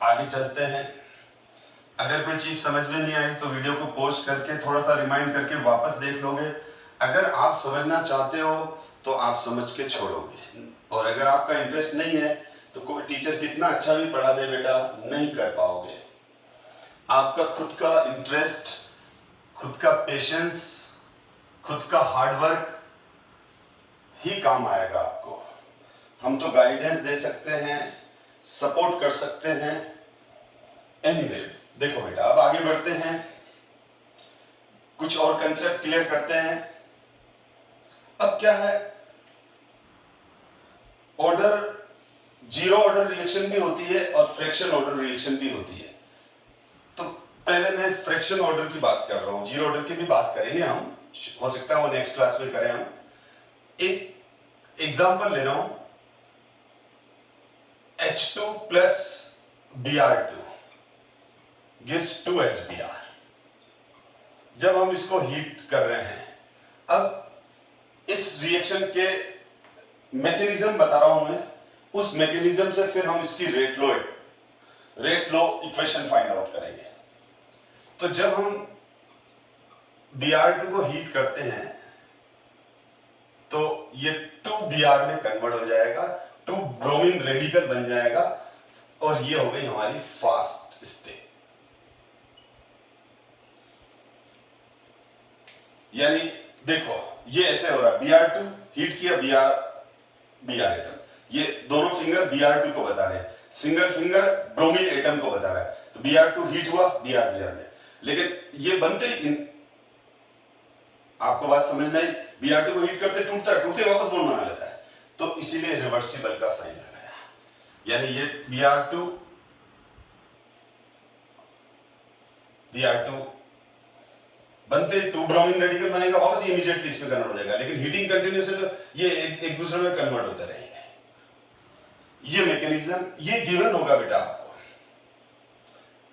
आगे चलते हैं। अगर कोई चीज समझ में नहीं आई तो वीडियो को पॉज करके थोड़ा सा रिमाइंड करके वापस देख लोगे। अगर आप समझना चाहते हो तो आप समझ के छोड़ोगे, और अगर आपका इंटरेस्ट नहीं है तो कोई टीचर कितना अच्छा भी पढ़ा दे बेटा नहीं कर पाओगे। आपका खुद का इंटरेस्ट, खुद का पेशेंस, खुद का हार्डवर्क ही काम आएगा आपको। हम तो गाइडेंस दे सकते हैं, सपोर्ट कर सकते हैं। एनीवे देखो बेटा अब आगे बढ़ते हैं, कुछ और कंसेप्ट क्लियर करते हैं। अब क्या है, ऑर्डर, जीरो ऑर्डर रिएक्शन भी होती है और फ्रैक्शन ऑर्डर रिएक्शन भी होती है। तो पहले मैं फ्रैक्शन ऑर्डर की बात कर रहा हूं, जीरो ऑर्डर की भी बात करेंगे हम, हो सकता है वो नेक्स्ट क्लास में करें हम। एक एग्जांपल ले रहा हूं, H2 plus Br2 gives 2HBr। जब हम इसको हीट कर रहे हैं, अब इस रिएक्शन के मैकेनिज्म बता रहा हूं मैं, उस मैकेनिज्म से फिर हम इसकी rate law equation find out करेंगे। तो जब हम Br2 को हीट करते हैं तो ये 2Br में कन्वर्ट हो जाएगा, 2 ब्रोमीन रेडिकल बन जाएगा, और ये हो गई हमारी फास्ट स्टेट। यानी देखो ये ऐसे हो रहा है, Br2 हीट किया, Br एटम, ये दोनों फिंगर Br2 को बता रहे हैं, सिंगल फिंगर ब्रोमीन एटम को बता रहा है। तो Br2 हीट हुआ Br में, लेकिन ये बनते ही आपको बात समझ में आई, Br2 को हीट करते टूटते वापस बॉन्ड बना लेता है, तो इसीलिए रिवर्सिबल का साइन लगाया। यानी ये Br2 बनते 2 ब्रोमीन रेडिकल बनेगा, वापस ये इमीडिएटली इसमें कन्वर्ट हो जाएगा, लेकिन हीटिंग कंटिन्यूस है तो ये एक दूसरे में कन्वर्ट होते रहेंगे। ये मैकेनिज्म ये गिवन होगा बेटा आपको।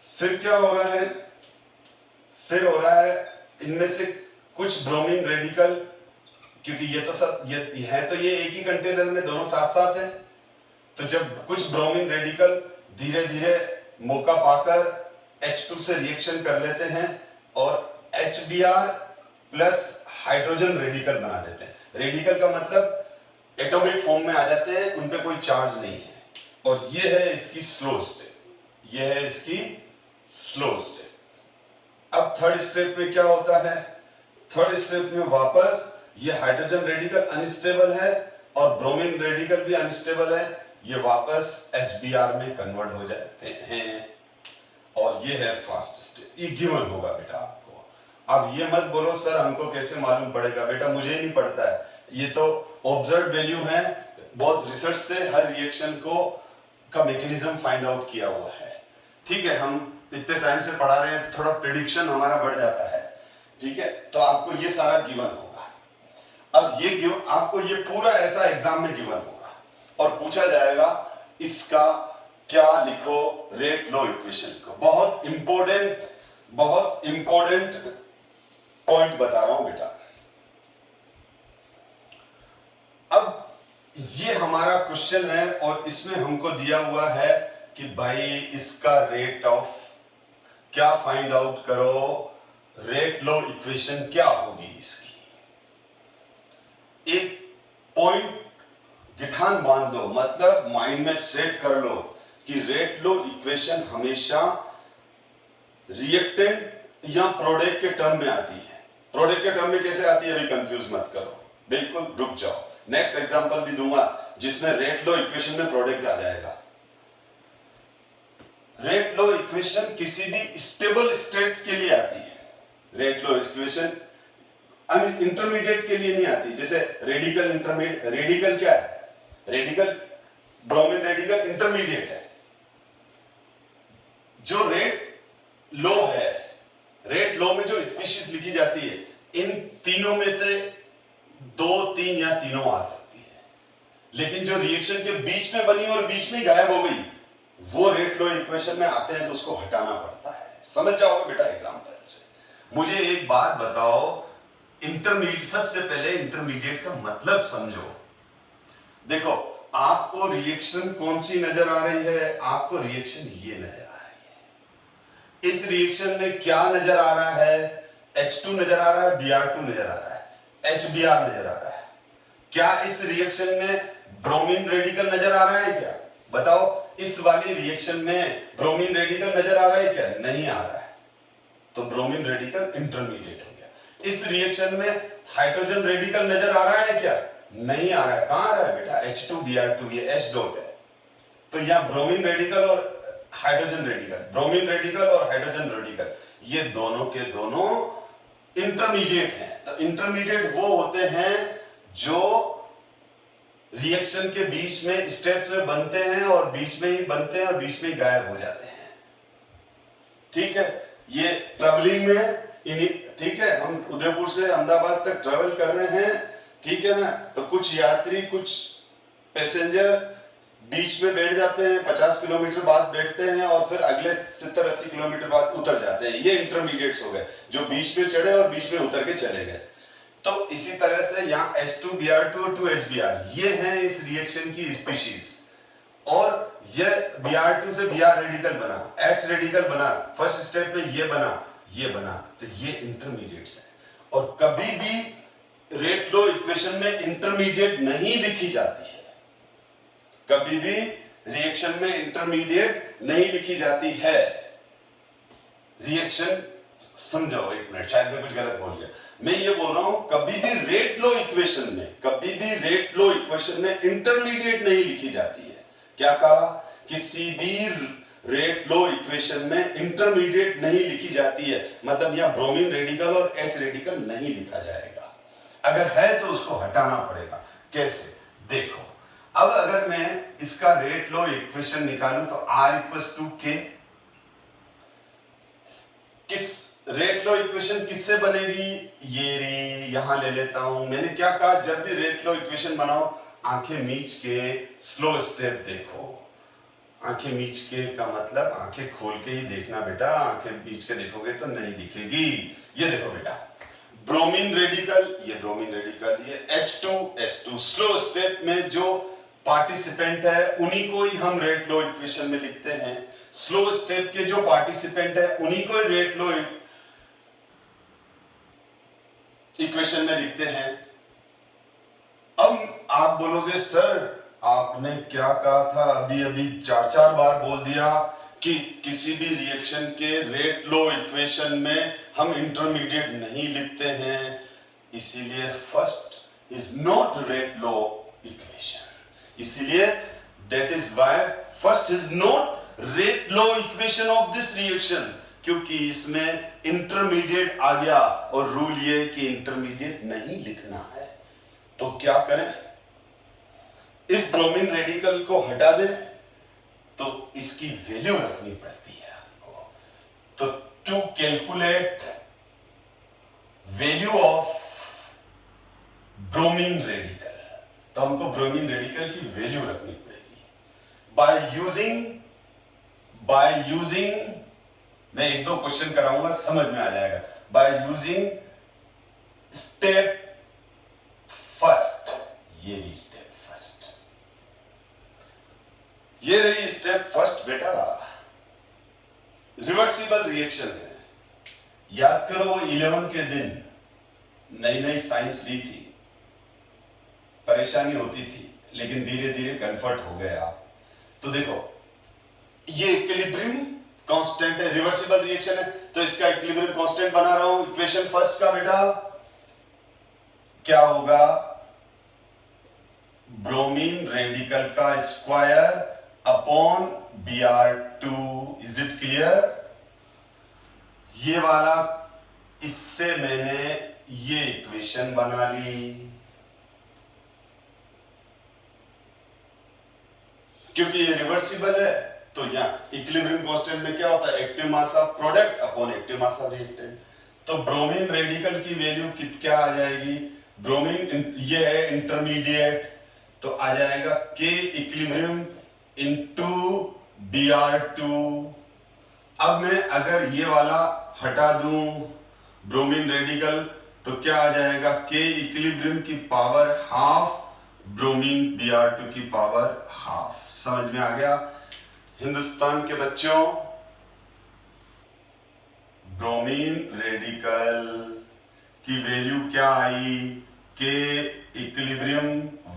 फिर क्या हो रहा है, फिर हो रहा है इनमें से कुछ ब्रोमीन रेडिकल, क्योंकि ये तो सब ये है, तो ये एक ही कंटेनर में दोनों साथ साथ है, तो जब कुछ ब्रोमीन रेडिकल धीरे धीरे मौका पाकर H2 से रिएक्शन कर लेते हैं और HBr प्लस हाइड्रोजन रेडिकल बना देते हैं। रेडिकल का मतलब एटॉमिक फॉर्म में आ जाते हैं, उन पे कोई चार्ज नहीं है, और ये है इसकी स्लो स्टेट, ये है इसकी स्लो स्टेट। अब थर्ड स्टेप में क्या होता है, थर्ड स्टेप में वापस ये हाइड्रोजन रेडिकल अनस्टेबल है और ब्रोमीन रेडिकल भी अनस्टेबल है, ये वापस HBr में कन्वर्ट हो जाते हैं, और ये है फास्ट स्टेट। ये गिवन होगा बेटा आपको। अब ये मत बोलो सर हमको कैसे मालूम पड़ेगा, बेटा मुझे ही नहीं पड़ता है, ये तो ऑब्जर्व वैल्यू है, बहुत रिसर्च से हर रिएक्शन का मैकेनिज्म फाइंड आउट किया हुआ है। ठीक है, हम इतने टाइम से पढ़ा रहे हैं, थोड़ा प्रेडिक्शन हमारा बढ़ जाता है, ठीक है, तो आपको ये सारा गिवन होगा। अब ये आपको ये पूरा ऐसा एग्जाम में गिवन होगा, और पूछा जाएगा इसका क्या लिखो, रेट लो इक्वेशन लिखो। बहुत इंपॉर्टेंट पॉइंट बता रहा हूं बेटा। अब ये हमारा क्वेश्चन है और इसमें हमको दिया हुआ है कि भाई इसका रेट ऑफ क्या फाइंड आउट करो, रेट लो इक्वेशन क्या होगी इसकी। एक पॉइंट गिठान बांध लो, मतलब माइंड में सेट कर लो कि रेट लो इक्वेशन हमेशा रिएक्टेंट या प्रोडक्ट के टर्म में आती है। प्रोडक्ट के टर्म में कैसे आती है अभी कंफ्यूज मत करो, बिल्कुल रुक जाओ। नेक्स्ट एग्जांपल भी दूंगा जिसमें रेट लो इक्वेशन में प्रोडक्ट आ जाएगा। रेट लो इक्वेशन किसी भी स्टेबल स्टेट के लिए आती है। रेट लो इक्वेशन इंटरमीडिएट के लिए नहीं आती। जैसे रेडिकल इंटरमीडिएट, रेडिकल क्या है, रेडिकल ब्रोमीन रेडिकल इंटरमीडिएट है। जो रेट लो है, रेट लो में जो स्पीशीज लिखी जाती है, इन तीनों में से 2, 3 या तीनों आ सकती है। लेकिन जो रिएक्शन के बीच में बनी और बीच में गायब हो गई, वो रेट लो इक्वेशन में आते हैं तो उसको हटाना पड़ता है। समझ जाओगे बेटा एग्जांपल से। मुझे एक बात बताओ, इंटरमीडिएट, सबसे पहले इंटरमीडिएट का मतलब समझो। देखो आपको रिएक्शन कौन सी नजर आ रही है, आपको रिएक्शन ये नजर आ रही है। इस रिएक्शन में क्या नजर आ रहा है, H2 नजर आ रहा है, Br2 नजर आ रहा है, HBr नजर आ रहा है। क्या इस रिएक्शन में ब्रोमीन रेडिकल नजर आ रहा है क्या, बताओ। इस वाली रिएक्शन में ब्रोमीन रेडिकल नजर आ रहा है क्या, नहीं आ रहा है, तो ब्रोमीन रेडिकल इंटरमीडिएट हो गया। इस रिएक्शन में हाइड्रोजन रेडिकल नजर आ रहा है क्या, नहीं आ रहा है। कहां आ रहा है बेटा, H2Br2, ये H डॉट है। तो यहां ब्रोमीन रेडिकल और हाइड्रोजन रेडिकल, ब्रोमीन रेडिकल और हाइड्रोजन रेडिकल, ये दोनों के दोनों इंटरमीडिएट हैं। तो इंटरमीडिएट वो होते हैं जो रिएक्शन के बीच में स्टेप्स में बनते हैं और बीच में ही बनते हैं और बीच में ही गायब हो जाते हैं। ठीक है, ये ट्रेवलिंग में, ठीक है, हम उदयपुर से अहमदाबाद तक ट्रेवल कर रहे हैं, ठीक है ना। तो कुछ यात्री, कुछ पैसेंजर बीच में बैठ जाते हैं, 50 किलोमीटर बाद बैठते हैं और फिर अगले 70-80 किलोमीटर बाद उतर जाते हैं। ये इंटरमीडिएट्स हो गए जो बीच में चढ़े और बीच में उतर के चले गए। तो इसी तरह से यहाँ H2Br2 और 2HBr, ये हैं इस रिएक्शन की स्पीशीज। और ये Br2 से Br रेडिकल बना, H रेडिकल बना, फर्स्ट स्टेप में ये बना, ये बना, तो ये इंटरमीडिएट्स है। और कभी भी रेट लो इक्वेशन में इंटरमीडिएट नहीं लिखी जाती है, कभी भी रिएक्शन में इंटरमीडिएट नहीं लिखी जाती है। रिएक्शन समझो, एक मिनट, शायद मैं कुछ गलत बोल गया। मैं ये बोल रहा हूं कभी भी रेट लो इक्वेशन में, कभी भी रेट लो इक्वेशन में इंटरमीडिएट नहीं लिखी जाती है। क्या कहा, किसी भी रेट लो इक्वेशन में इंटरमीडिएट नहीं लिखी जाती है, मतलब यहां ब्रोमीन रेडिकल और H रेडिकल नहीं लिखा जाएगा। अगर है तो उसको हटाना पड़ेगा। कैसे, देखो। अब अगर मैं इसका रेट लो इक्वेशन निकालूं तो R = K। किस रेट लो इक्वेशन किससे बनेगी, ये रे यहां ले लेता हूं। मैंने क्या कहा, जब भी रेट लो इक्वेशन बनाओ, आंखें मीच के स्लो स्टेप देखो। आंखें मीच के का मतलब आंखें खोल के ही देखना बेटा, आंखें मीच के देखोगे तो नहीं दिखेगी। ये देखो बेटा, ब्रोमीन रेडिकल, ये ब्रोमीन रेडिकल, ये H2S2। स्लो स्टेप में जो पार्टिसिपेंट है उन्हीं को ही हम रेट लो इक्वेशन में लिखते हैं। स्लो स्टेप के जो पार्टिसिपेंट है उन्हीं को ही रेट लो इक्वेशन में लिखते हैं। अब आप बोलोगे सर आपने क्या कहा था, अभी अभी 4 बार बोल दिया कि किसी भी रिएक्शन के रेट लो इक्वेशन में हम इंटरमीडिएट नहीं लिखते हैं, इसीलिए first is not rate law equation. इसीलिए that is why first is not rate law equation of this reaction, क्योंकि इसमें इंटरमीडिएट आ गया और रूल ये कि इंटरमीडिएट नहीं लिखना है। तो क्या करें, इस ब्रोमीन रेडिकल को हटा दें तो इसकी वैल्यू रखनी पड़ती है आपको। तो to calculate value of bromine radical, तो हमको ब्रोमीन रेडिकल की वैल्यू रखनी पड़ेगी। बाय यूजिंग मैं एक दो क्वेश्चन कराऊंगा, समझ में आ जाएगा। बाय यूजिंग स्टेप फर्स्ट, ये रही स्टेप फर्स्ट, ये रही स्टेप फर्स्ट बेटा, रिवर्सिबल रिएक्शन है। याद करो 11 के दिन नई नई साइंस ली थी, परेशानी होती थी, लेकिन धीरे धीरे कन्फर्ट हो गए आप। तो देखो ये इक्विलिब्रियम कांस्टेंट है, रिवर्सिबल रिएक्शन है, तो इसका इक्विलिब्रियम कांस्टेंट बना रहा हूं। इक्वेशन फर्स्ट का बेटा क्या होगा, ब्रोमीन रेडिकल का square upon Br2। Is it clear? ये वाला, इससे मैंने ये इक्वेशन बना ली, क्योंकि ये रिवर्सिबल है। तो यहाँ इक्विलिब्रियम कांस्टेंट में क्या होता है, active mass of product upon active mass of reactant. तो ब्रोमीन रेडिकल की वैल्यू क्या आ जाएगी, ब्रोमीन ये है इंटरमीडिएट, तो आ जाएगा K इक्विलिब्रियम इंटू Br2। अब मैं अगर ये वाला हटा दूं ब्रोमीन रेडिकल, तो क्या आ जाएगा, K इक्विलिब्रियम की पावर हाफ ब्रोमीन Br2 की पावर हाफ। समझ में आ गया हिंदुस्तान के बच्चों? ब्रोमीन रेडिकल की वैल्यू क्या आई, K इक्विलिब्रियम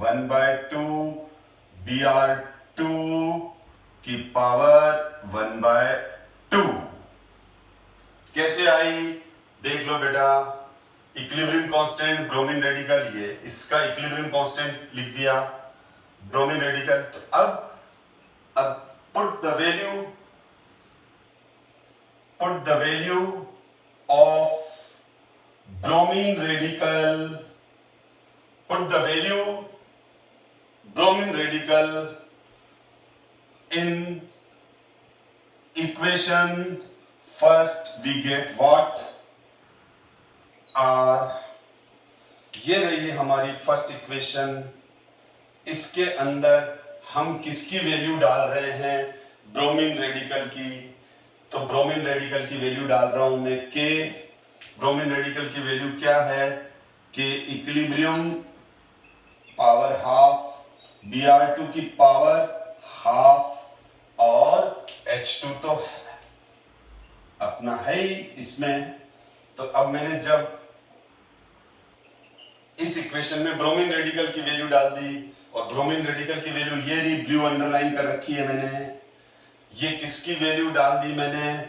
1/2 Br2 की पावर 1/2। कैसे आई देख लो बेटा, इक्विलिब्रियम कांस्टेंट ब्रोमीन रेडिकल, ये इसका इक्विलिब्रियम कांस्टेंट लिख दिया ब्रोमीन रेडिकल। तो अब put the value of bromine radical, put the value bromine radical in equation first, we get what R। ये रही हमारी फर्स्ट इक्वेशन। इसके अंदर हम किसकी वैल्यू डाल रहे हैं, ब्रोमीन रेडिकल की। तो ब्रोमीन रेडिकल की वैल्यू डाल रहा हूं मैं K। ब्रोमीन रेडिकल की वैल्यू क्या है, K equilibrium power half, Br2 की पावर हाफ, और H2 तो अपना है ही इसमें। तो अब मैंने जब इस इक्वेशन में ब्रोमीन रेडिकल की वैल्यू डाल दी, और ब्रोमीन रेडिकल की वैल्यू ये रही, ब्लू अंडरलाइन कर रखी है मैंने। ये किसकी वैल्यू डाल दी मैंने,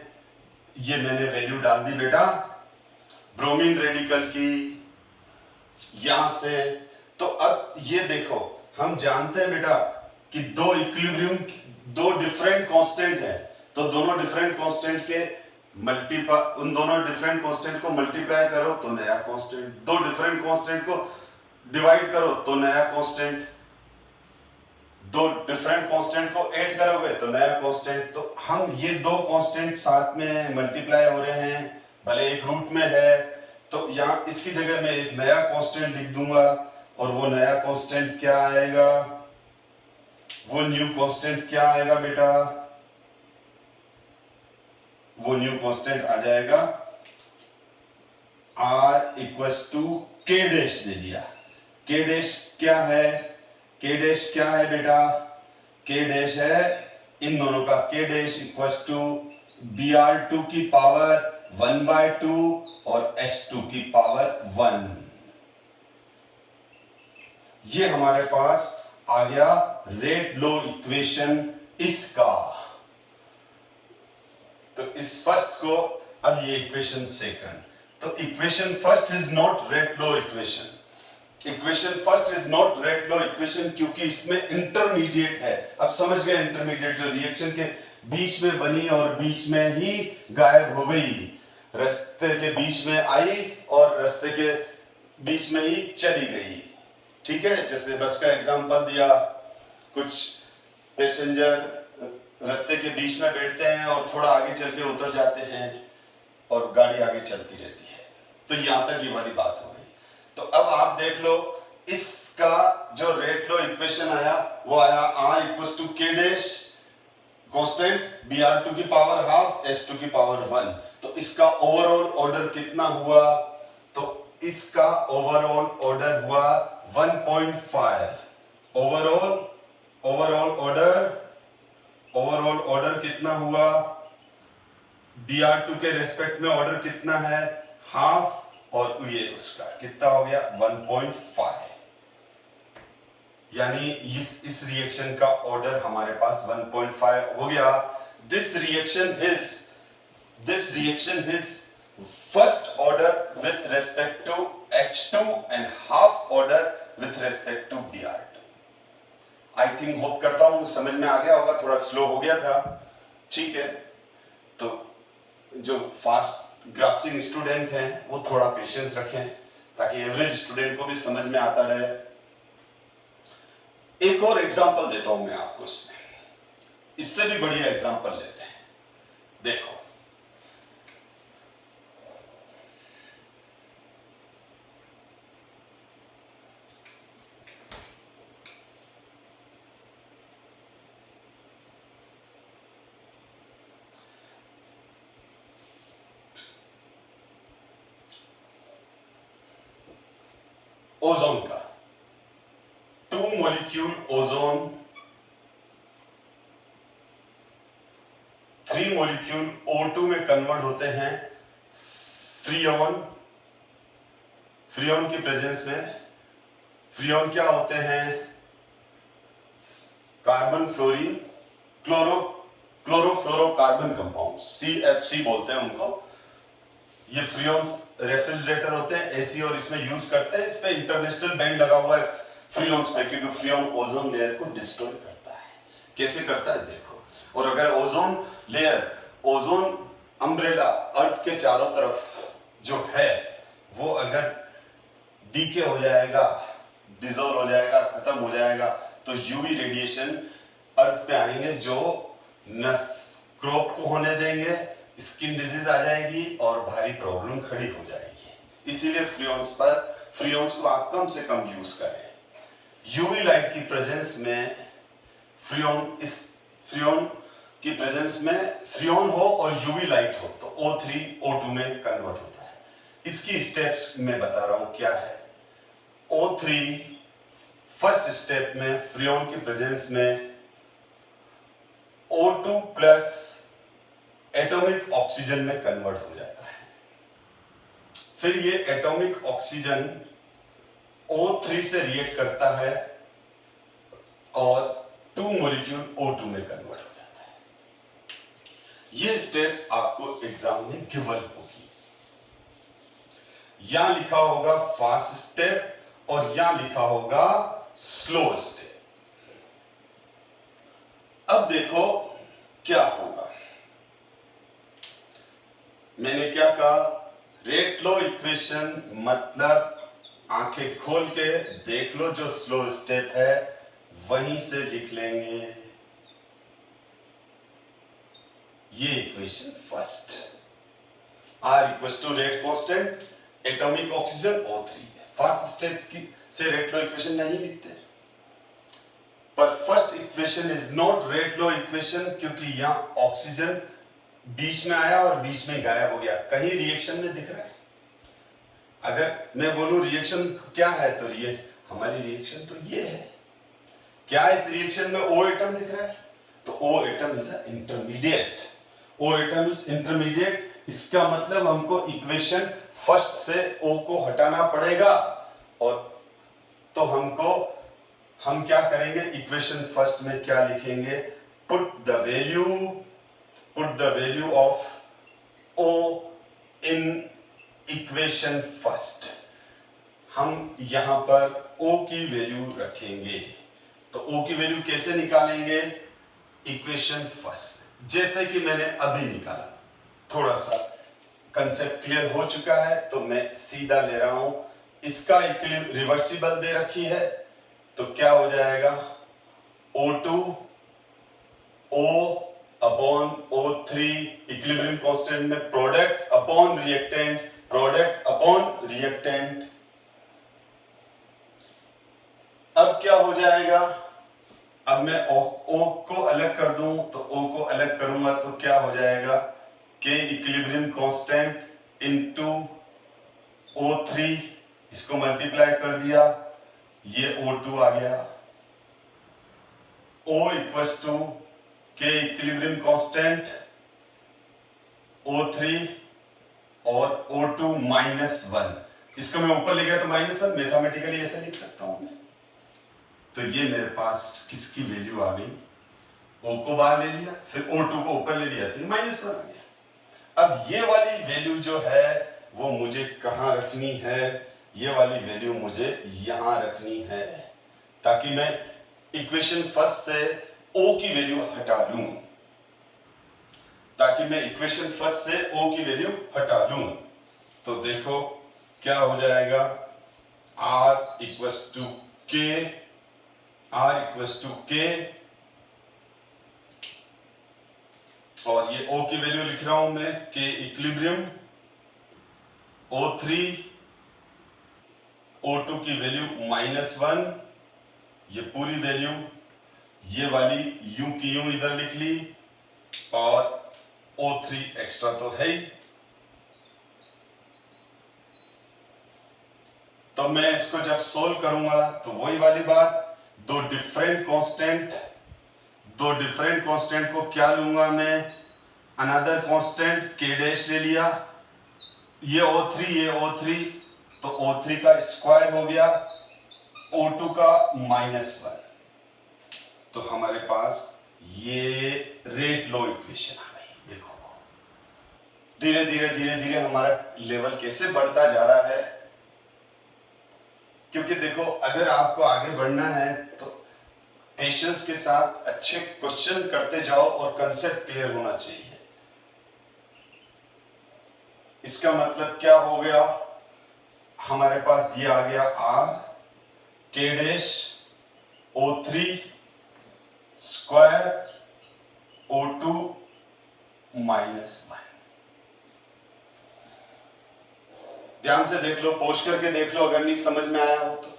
ये मैंने वैल्यू डाल दी बेटा ब्रोमीन रेडिकल की, यहां से। तो अब ये देखो, हम जानते हैं बेटा कि दो इक्विलिब्रियम, दो डिफरेंट कांस्टेंट है, तो दोनों डिफरेंट कांस्टेंट के उन दोनों डिफरेंट कांस्टेंट को मल्टीप्लाई करो तो नया कांस्टेंट, दो डिफरेंट कांस्टेंट को डिवाइड करो तो नया कांस्टेंट, दो डिफरेंट कांस्टेंट को ऐड करोगे तो नया कांस्टेंट। तो हम ये दो कांस्टेंट साथ में मल्टीप्लाई हो रहे हैं, भले एक रूट में है, तो यहां इसकी जगह मैं एक नया कांस्टेंट लिख दूंगा, और वो नया कांस्टेंट क्या आएगा, वो न्यू कांस्टेंट क्या आएगा बेटा, वो न्यू कांस्टेंट आ जाएगा R equals to K dash दे दिया। K डैश क्या है, K डैश क्या है बेटा, K डैश है इन दोनों का, K dash equals to Br2 की पावर 1/2 और H2 की पावर 1। ये हमारे पास आ गया रेट लॉ इक्वेशन इसका। तो इस फर्स्ट को, अब ये इक्वेशन सेकंड। तो equation first is not rate law equation, equation first is not rate law equation, क्योंकि इसमें इंटरमीडिएट है। अब समझ गए, इंटरमीडिएट जो रिएक्शन के बीच में बनी और बीच में ही गायब हो गई, रास्ते के बीच में आई और रास्ते के बीच में ही चली गई। ठीक है, जैसे बस का एग्जांपल दिया, कुछ पैसेंजर रास्ते के बीच में बैठते हैं और थोड़ा आगे चल के उतर जाते हैं और गाड़ी आगे चलती रहती है। तो यहां तक ये वाली बात हो गई। तो अब आप देख लो, इस इसका जो रेट लॉ इक्वेशन आया वो आया R equals to K dash constant Br two की पावर हाफ S टू की पावर 1। तो इसका ओवरऑल ऑर्डर कितना हुआ? तो इसका ओवरऑल ऑर्डर हुआ 1.5। ओवरऑल ऑर्डर कितना हुआ? Br2 के रेस्पेक्ट में ऑर्डर कितना है? हाफ, और ये उसका कितना हो गया? 1.5। यानी इस रिएक्शन का ऑर्डर हमारे पास 1.5 हो गया। This reaction is first order with respect to H2 and half order with respect to Br2। I think hope करता हूं समझ में आ गया होगा, थोड़ा स्लो हो गया था, ठीक है। तो जो फास्ट ग्रास्पिंग स्टूडेंट हैं वो थोड़ा पेशेंस रखें ताकि एवरेज स्टूडेंट को भी समझ में आता रहे। एक और एग्जांपल देता हूं मैं आपको, इसमें इससे भी बढ़िया एग्जांपल लेते हैं। देखो, ओजोन का 2 मॉलिक्यूल ओजोन, 3 मॉलिक्यूल O2 में कन्वर्ट होते हैं फ्रियोन की प्रेजेंस में। फ्रियोन क्या होते हैं? Carbon fluorine chlorofluorocarbon compound, CFC बोलते हैं उनको। ये फ्रियोन्स रेफ्रिजरेटर होते हैं AC, और इसमें यूज करते हैं। इस पे इंटरनेशनल बैंड लगा हुआ है फ्रियोन्स पे, क्योंकि फ्रियोन ओजोन लेयर को डिस्ट्रॉय करता है। कैसे करता है देखो। और अगर ओजोन लेयर, ओजोन अम्ब्रेला अर्थ के चारों तरफ जो है वो अगर डीके हो जाएगा, डिसॉल्व हो जाएगा, खत्म हो जाएगा, तो यूवी रेडिएशन अर्थ पे आएंगे जो न क्रॉप को होने देंगे, स्किन डिजीज आ जाएगी और भारी प्रॉब्लम खड़ी हो जाएगी। इसीलिए फ्रियोन्स को आप कम से कम यूज करें। यूवी लाइट की प्रेजेंस में फ्रियोन की प्रेजेंस में फ्रियोन हो और यूवी लाइट हो तो O3 O2 में कन्वर्ट होता है। इसकी स्टेप्स मैं बता रहा हूं क्या है। O3 फर्स्ट स्टेप में फ्रियोन की प्रेजेंस में O2 प्लस एटॉमिक ऑक्सीजन में कन्वर्ट हो जाता है। फिर ये एटॉमिक ऑक्सीजन O3 से रिएक्ट करता है और 2 मॉलिक्यूल O2 में कन्वर्ट हो जाता है। ये स्टेप्स आपको एग्जाम में गिवन होगी। यहां लिखा होगा फास्ट स्टेप और यहां लिखा होगा स्लो स्टेप। अब देखो क्या होगा। मैंने क्या कहा? रेट लॉ इक्वेशन मतलब आंखें खोल के देख लो, जो स्लो स्टेप है वहीं से लिख लेंगे। ये equation first, R equals to rate constant atomic oxygen O3। First step की से रेट लॉ इक्वेशन नहीं लिखते, पर first equation is not rate law equation क्योंकि यहां ऑक्सीजन बीच में आया और बीच में गायब हो गया, कहीं रिएक्शन में दिख रहा है। अगर मैं बोलूं रिएक्शन क्या है तो हमारी रिएक्शन तो ये है। क्या इस रिएक्शन में O एटम दिख रहा है? तो O atom is intermediate. O atom is intermediate, इसका मतलब हमको इक्वेशन फर्स्ट से O को हटाना पड़ेगा। और तो हम क्या करेंगे? इक्वेशन फर्स्ट में क्या लिखेंगे? Put the value of O in equation first. हम यहां पर O की वैल्यू रखेंगे। तो O की वैल्यू कैसे निकालेंगे? इक्वेशन फर्स्ट, जैसे कि मैंने अभी निकाला। थोड़ा सा कंसेप्ट क्लियर हो चुका है तो मैं सीधा ले रहा हूं। इसका इक्विलिब्रियम रिवर्सिबल दे रखी है तो क्या हो जाएगा? O2 O upon O3 equilibrium constant में product upon reactant, product upon reactant. अब क्या हो जाएगा, अब मैं O को अलग कर दूं तो O को अलग करूंगा तो क्या हो जाएगा, K equilibrium constant into O3, इसको मल्टीप्लाई कर दिया, ये O2 आ गया। O equals to K equilibrium constant O3 और O2 -1, इसको मैं ऊपर ले गया तो -1, मैथमेटिकली ऐसे लिख सकता हूं मैं। तो ये मेरे पास किसकी वैल्यू आ गई, O को बाहर ले लिया, फिर O2 को ऊपर ले लिया तो -1 आ गया। अब ये वाली वैल्यू जो है वो मुझे कहां रखनी है, ये वाली वैल्यू मुझे यहां रखनी है, ताकि मैं इक्वेशन फर्स्ट से O की वैल्यू हटा लूं, ताकि मैं इक्वेशन फर्स्ट से O की वैल्यू हटा लूं। तो देखो क्या हो जाएगा, R इक्वल्स टू K, और ये O की वैल्यू लिख रहा हूं मैं, K इक्विलिब्रियम, O3, O2 की वैल्यू -1, ये पूरी वैल्यू, ये वाली यूं की यूं इधर लिख ली, और O3 एक्स्ट्रा तो है ही। तो मैं इसको जब सोल्व करूंगा तो वही वाली बात, दो डिफरेंट कांस्टेंट को क्या लूंगा मैं, अनदर कांस्टेंट K डैश ले लिया, ये O3, तो O3 का स्क्वायर हो गया, O2 का -1, तो हमारे पास ये रेट लॉ इक्वेशन आ गई। देखो धीरे धीरे हमारा लेवल कैसे बढ़ता जा रहा है, क्योंकि देखो अगर आपको आगे बढ़ना है तो पेशेंस के साथ अच्छे क्वेश्चन करते जाओ और कंसेप्ट क्लियर होना चाहिए। इसका मतलब क्या हो गया, हमारे पास ये आ गया R K dash O3 square O2 -1। ध्यान से देख लो, पोस्ट करके देख लो अगर नहीं समझ में आया हो तो।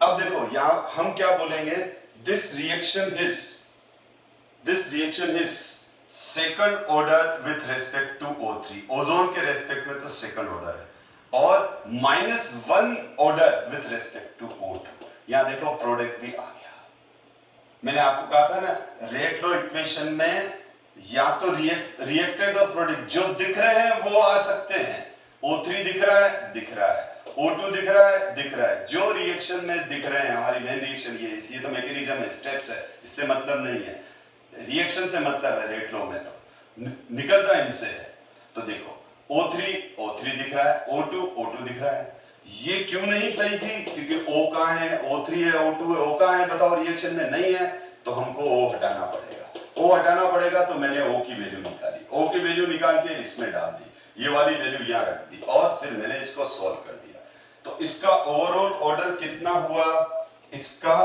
अब देखो यहां हम क्या बोलेंगे, this reaction is second order with respect to O3, ozone के रेस्पेक्ट में तो सेकंड ऑर्डर है, और -1 order with respect to O2। यहां देखो प्रोडक्ट भी आ गया। मैंने आपको कहा था ना, रेट लॉ इक्वेशन में या तो रिएक्टेड और प्रोडक्ट जो दिख रहे हैं वो आ सकते हैं। O3 दिख रहा है, O2 दिख रहा है, जो रिएक्शन में दिख रहे हैं, हमारी मेन रिएक्शन ये तो मैकेनिज्म है, स्टेप्स है, इससे मतलब नहीं है, रिएक्शन से मतलब है। रेट लॉ में तो निकलता है इनसे है। तो देखो O3 दिख रहा है, O2 दिख रहा है। ये क्यों नहीं सही थी, क्योंकि O कहां है, O3 है, O2 है, O कहां है बताओ, रिएक्शन में नहीं है, तो हमको O हटाना पड़ेगा। तो मैंने O की वैल्यू निकाली, O की वैल्यू निकाल के इसमें डाल दी, ये वाली वैल्यू यहां रख दी, और फिर मैंने इसको सॉल्व कर दिया। तो इसका ओवरऑल ऑर्डर कितना हुआ, इसका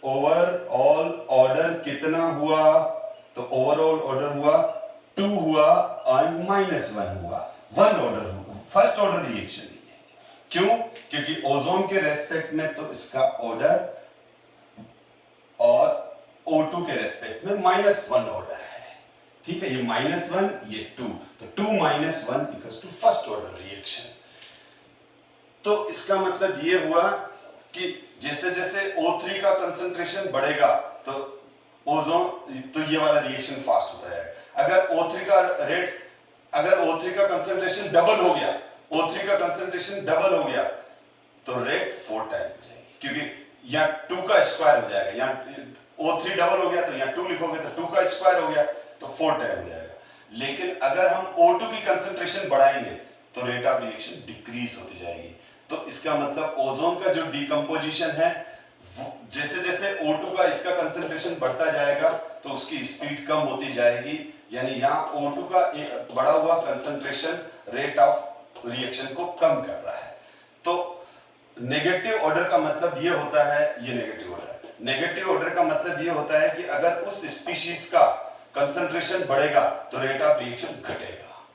ओवरऑल ऑर्डर कितना हुआ, तो ओवरऑल ऑर्डर हुआ 2 हुआ और -1 हुआ, 1 ऑर्डर हुआ, फर्स्ट ऑर्डर रिएक्शन है। क्यों, क्योंकि ओजोन के रेस्पेक्ट में तो इसका ऑर्डर और O2 के रेस्पेक्ट में -1 ऑर्डर है। ठीक है, ये -1 ये 2, तो 2 - 1 equals to first order reaction. तो इसका मतलब ये हुआ कि जैसे जैसे O3 का कंसंट्रेशन बढ़ेगा तो ओजोन, तो ये वाला रिएक्शन फास्ट होता है। अगर O3 का कंसंट्रेशन डबल हो गया, तो रेट 4 टाइम हो जाएगी, क्योंकि यहाँ 2 का स्क्वायर हो जाएगा, यहाँ O3 डबल हो गया तो यहाँ 2 लिखोगे तो 2 का स्क्वायर हो गया, तो 4 टाइम हो जाएगा। लेकिन अगर हम O2 की कंसंट्रेशन बढ़ाएंगे तो रेट ऑफ रिएक्शन डिक्रीज होती जाएगी। तो इसका मतलब ओजोन का जो डिकम्पोजिशन है, जैसे जैसे O2 का इसका कंसंट्रेशन बढ़ता जाएगा तो उसकी स्पीड कम होती जाएगी, यानी यहाँ O2 का बढ़ा हुआ कंसंट्रेशन रेट ऑफ रिएक्शन को कम कर रहा है। तो नेगेटिव ऑर्डर का मतलब ये होता है, ये नेगेटिव ऑर्डर का मतलब ये होता है कि अगर उस स्पीशीज का कंसंट्रेशन बढ़ेगा तो रेट ऑफ रिएक्शन घटेगा।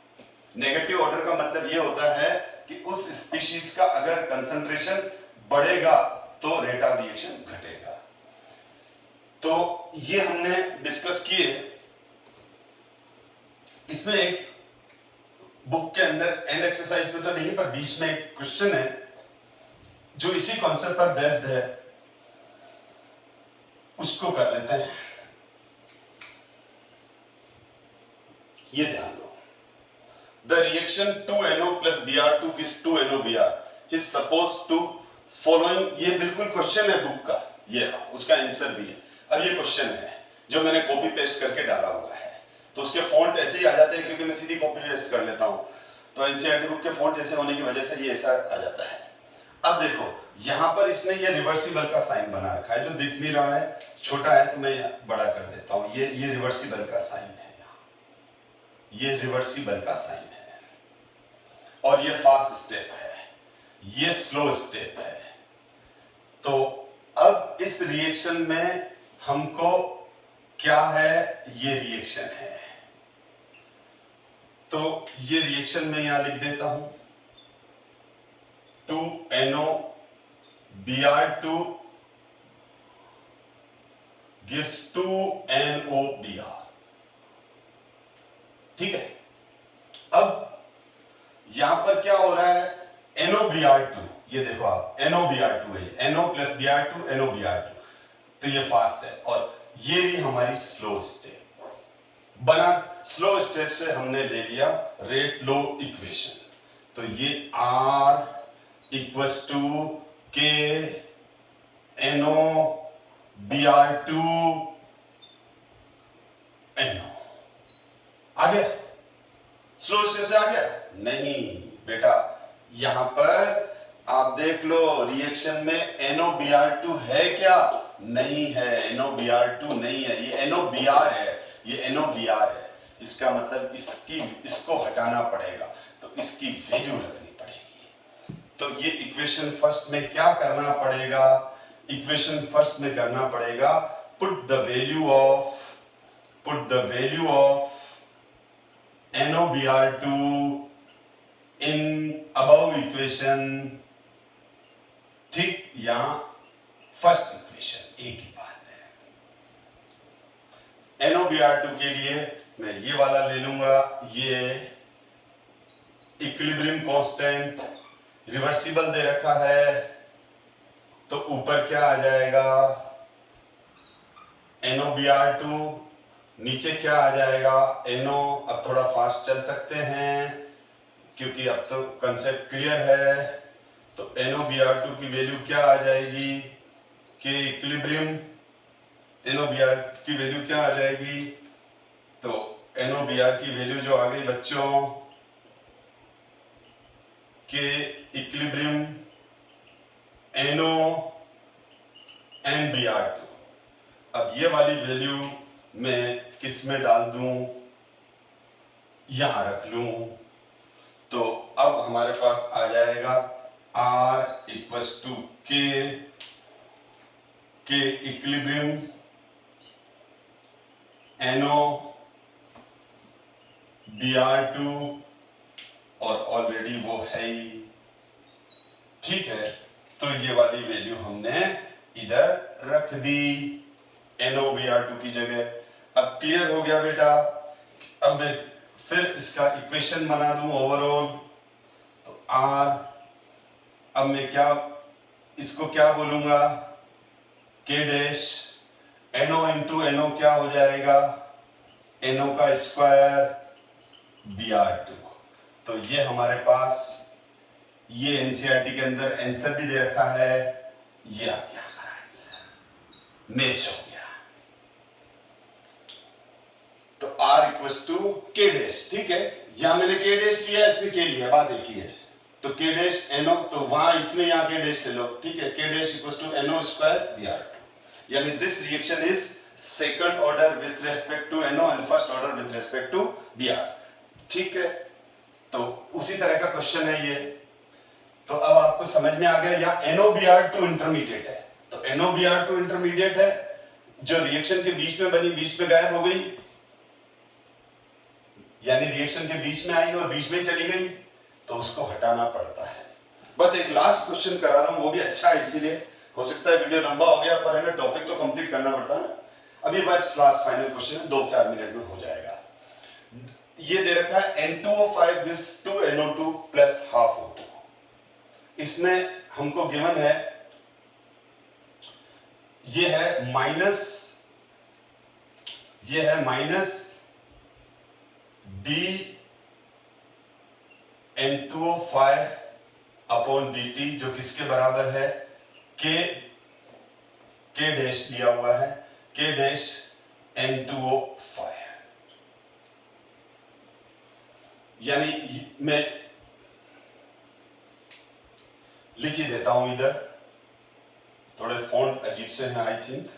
नेगेटिव ऑर्डर का मतलब ये होता है कि उस स्पीशीज का अगर कंसंट्रेशन बढ़ेगा तो रेट ऑफ रिएक्शन घटेगा। तो ये हमने डिस्कस किए। इसमें एक बुक के अंदर एंड एक्सरसाइज में तो नहीं, पर बीच में एक क्वेश्चन है जो इसी कॉन्सेप्ट पर बेस्ड है, उसको कर लेते हैं। ये ध्यान दो, the reaction 2NO plus Br2 gives 2NOBr is supposed to following। ये बिल्कुल क्वेश्चन है बुक का, ये उसका आंसर भी है। अब ये क्वेश्चन है जो मैंने कॉपी पेस्ट करके डाला हुआ है, तो उसके फॉन्ट ऐसे ही आ जाते हैं क्योंकि मैं सीधी कॉपी पेस्ट कर लेता हूं, तो एनसीईआरटी बुक के फॉन्ट ऐसे होने की वजह से ये ऐसा आ जाता है। अब देखो यहां पर इसने ये रिवर्सिबल का साइन बना रखा है, जो दिख नहीं रहा है, छोटा है तो मैं बड़ा कर देता हूं। ये रिवर्सिबल का साइन है, ये रिवर्सिबल का साइन है, और ये फास्ट स्टेप है, ये स्लो स्टेप है। तो अब इस रिएक्शन में हमको क्या है, ये रिएक्शन है, तो ये रिएक्शन में यहां लिख देता हूं 2NO Br2 gives 2NOBr। ठीक है। अब यहां पर क्या हो रहा है, NOBr2, ये देखो आप NOBr2 है, NO plus Br2 NOBr2, तो ये फास्ट है, और ये भी हमारी स्लो स्टेप बना। स्लो स्टेप से हमने ले लिया रेट लो इक्वेशन, तो ये R equals to K NO Br2 NO। आ गया? स्लो स्टेप से आ गया? नहीं बेटा, यहां पर आप देख लो रिएक्शन में NOBr2 है क्या? नहीं है, NOBr2 नहीं है, ये NOBr है, ये NOBr है। इसका मतलब इसको हटाना पड़ेगा, तो इसकी वैल्यू लगनी पड़ेगी। तो ये इक्वेशन फर्स्ट में क्या करना पड़ेगा, इक्वेशन फर्स्ट में करना पड़ेगा put the value of NOBr2 in above equation. ठीक, यहां फर्स्ट इक्वेशन एक ही बात है। NOBr2 के लिए मैं ये वाला ले लूंगा, ये इक्विलिब्रियम कांस्टेंट रिवर्सिबल दे रखा है, तो ऊपर क्या आ जाएगा NOBr2, नीचे क्या आ जाएगा NO। अब थोड़ा फास्ट चल सकते हैं क्योंकि अब तो कंसेप्ट क्लियर है। तो NOBr2 की वैल्यू क्या आ जाएगी, कि इक्विलिब्रियम NOBr की वैल्यू क्या आ जाएगी, तो NOBr की वैल्यू जो आ गई बच्चों के इक्विलिब्रियम NO and Br2। अब ये वाली वैल्यू मैं किस में डाल दूं, यहां रख लूं, तो अब हमारे पास आ जाएगा R इक्वल्स टू के इक्विलिब्रियम NO Br2, और ऑलरेडी वो है ही। ठीक है, तो ये वाली वैल्यू हमने इधर रख दी NO Br2 की जगह। अब क्लियर हो गया बेटा। अब मैं फिर इसका इक्वेशन बना दूं ओवरऑल, तो R, अब मैं क्या इसको क्या बोलूंगा, K dash NO into NO क्या हो जाएगा, NO का स्क्वायर Br2। तो ये हमारे पास ये एनसीईआरटी के अंदर आंसर भी दे रखा है, ये आ गया हमारा आंसर, मैच हो गया। तो R equals to K dash. ठीक है, यहां मैंने K डैश लिया, इसने K लिया, बात एक ही है। तो K डैश NO, तो वहां इसने यहां K डैश ले लो। ठीक है, K dash equals to NO square Br2, यानी this reaction is second order with respect to NO and first order with respect to Br। ठीक है, तो उसी तरह का क्वेश्चन है ये। तो अब आपको समझ में आ गया, यहाँ NOBr2 इंटरमीडिएट है, तो NOBr2 इंटरमीडिएट है, जो रिएक्शन के बीच में बनी बीच में गायब हो गई, यानी रिएक्शन के बीच में आई और बीच में चली गई, तो उसको हटाना पड़ता है। बस एक लास्ट क्वेश्चन करा रहा हूं, वो भी अच्छा है इसीलिए, हो सकता है वीडियो लंबा हो गया, पर है ना टॉपिक तो कंप्लीट करना पड़ता है ना। अभी बात लास्ट फाइनल क्वेश्चन है, 2-4 मिनट में हो जाएगा। ये दे रखा है N2O5 gives 2NO2 plus half O2। इसमें हमको गिवन है, ये है माइनस dN2O5 अपॉन dt, जो किसके बराबर है, K डैश दिया हुआ है, K डैश N2O5। यानी मैं लिख ही देता हूं, इधर थोड़े फॉन्ट अजीब से हैं आई थिंक।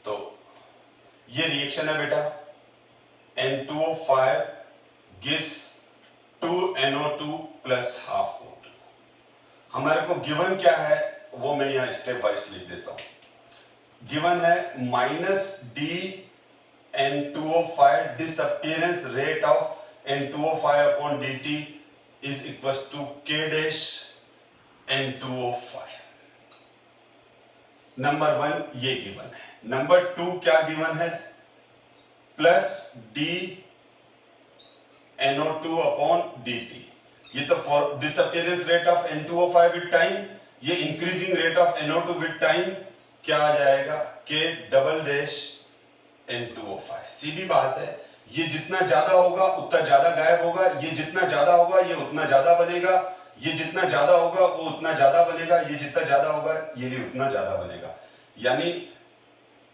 तो ये रिएक्शन है बेटा, N2O5 gives 2NO2 plus half O2। हमारे को गिवन क्या है वो मैं यहां स्टेप वाइज लिख देता हूं। गिवन है minus dN2O5, disappearance rate of N2O5 upon dt is equal to K dash N2O5। Number 1 ये गिवन है। नंबर 2 क्या गिवन है, plus d NO2 upon dt। ये तो for disappearance rate of N2O5 with time, ये increasing rate of NO2 with time, क्या आ जाएगा, K डबल डैश N2O5। सीधी बात है, ये जितना ज्यादा होगा उतना ज्यादा गायब होगा, ये जितना ज्यादा होगा ये उतना ज्यादा बनेगा, ये जितना ज्यादा होगा वो उतना ज्यादा बनेगा, ये जितना ज्यादा होगा ये भी उतना ज्यादा बनेगा। यानी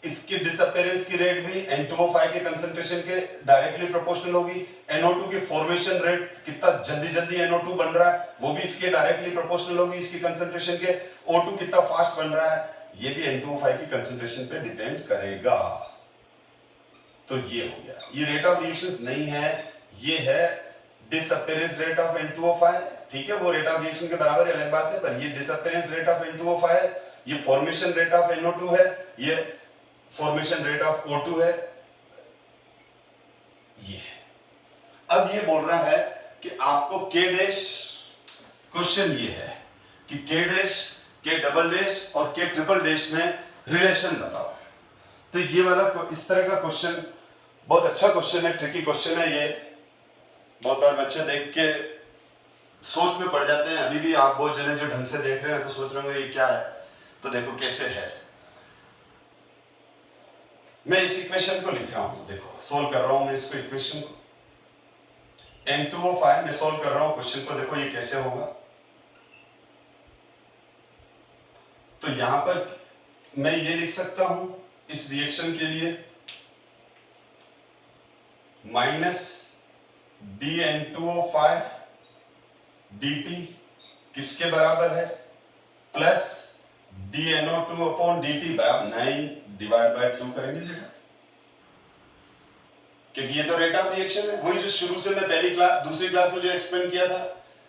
इसकी डिसअपीयरेंस की रेट भी N2O5 के कंसंट्रेशन के डायरेक्टली प्रोपोर्शनल होगी। NO2 की फॉर्मेशन रेट, कितना जल्दी NO2 बन रहा है, वो भी इसके डायरेक्टली प्रोपोर्शनल होगी इसकी कंसंट्रेशन के। O2 कितना फास्ट बन रहा है, ये भी N2O5 की कंसंट्रेशन पे डिपेंड करेगा। तो ये हो गया, ये रेट ऑफ रिएक्शंस नहीं है, ये है डिसअपीयरेंस रेट ऑफ N2O5। ठीक है, वो रेट ऑफ रिएक्शन के बराबर है, अलग बात है, पर ये डिसअपीयरेंस रेट ऑफ N2O5 है, ये फॉर्मेशन रेट ऑफ NO2 है, ये फॉर्मेशन रेट ऑफ O2 है, ये है। अब ये बोल रहा है कि आपको K डैश, क्वेश्चन ये है कि K dash, K double dash और K ट्रिपल डैश में रिलेशन बताओ। तो ये वाला इस तरह का क्वेश्चन बहुत अच्छा क्वेश्चन है, ट्रिकी क्वेश्चन है ये। बहुत बार बच्चे देख के सोच में पड़ जाते हैं। अभी भी आप बहुत जने जो ढंग से देख रहे हैं तो सोच रहे होंगे ये क्या है, तो देखो कैसे है। मैं इस इक्वेशन को लिख रहा हूं, देखो सोल्व कर रहा हूं मैं इसको, इक्वेशन को N2O5 में सोल्व कर रहा हूं क्वेश्चन को। देखो ये कैसे होगा, तो यहां पर मैं ये लिख सकता हूं इस रिएक्शन के लिए माइनस dN2O5 dt किसके बराबर है, प्लस dNO2 अपॉन dt बराबर 9 डिवाइड बाय 2 करेंगे बेटा, क्योंकि ये तो रेट ऑफ रिएक्शन है। वही जो शुरू से मैं पहली क्लास, दूसरी क्लास में जो एक्सप्लेन किया था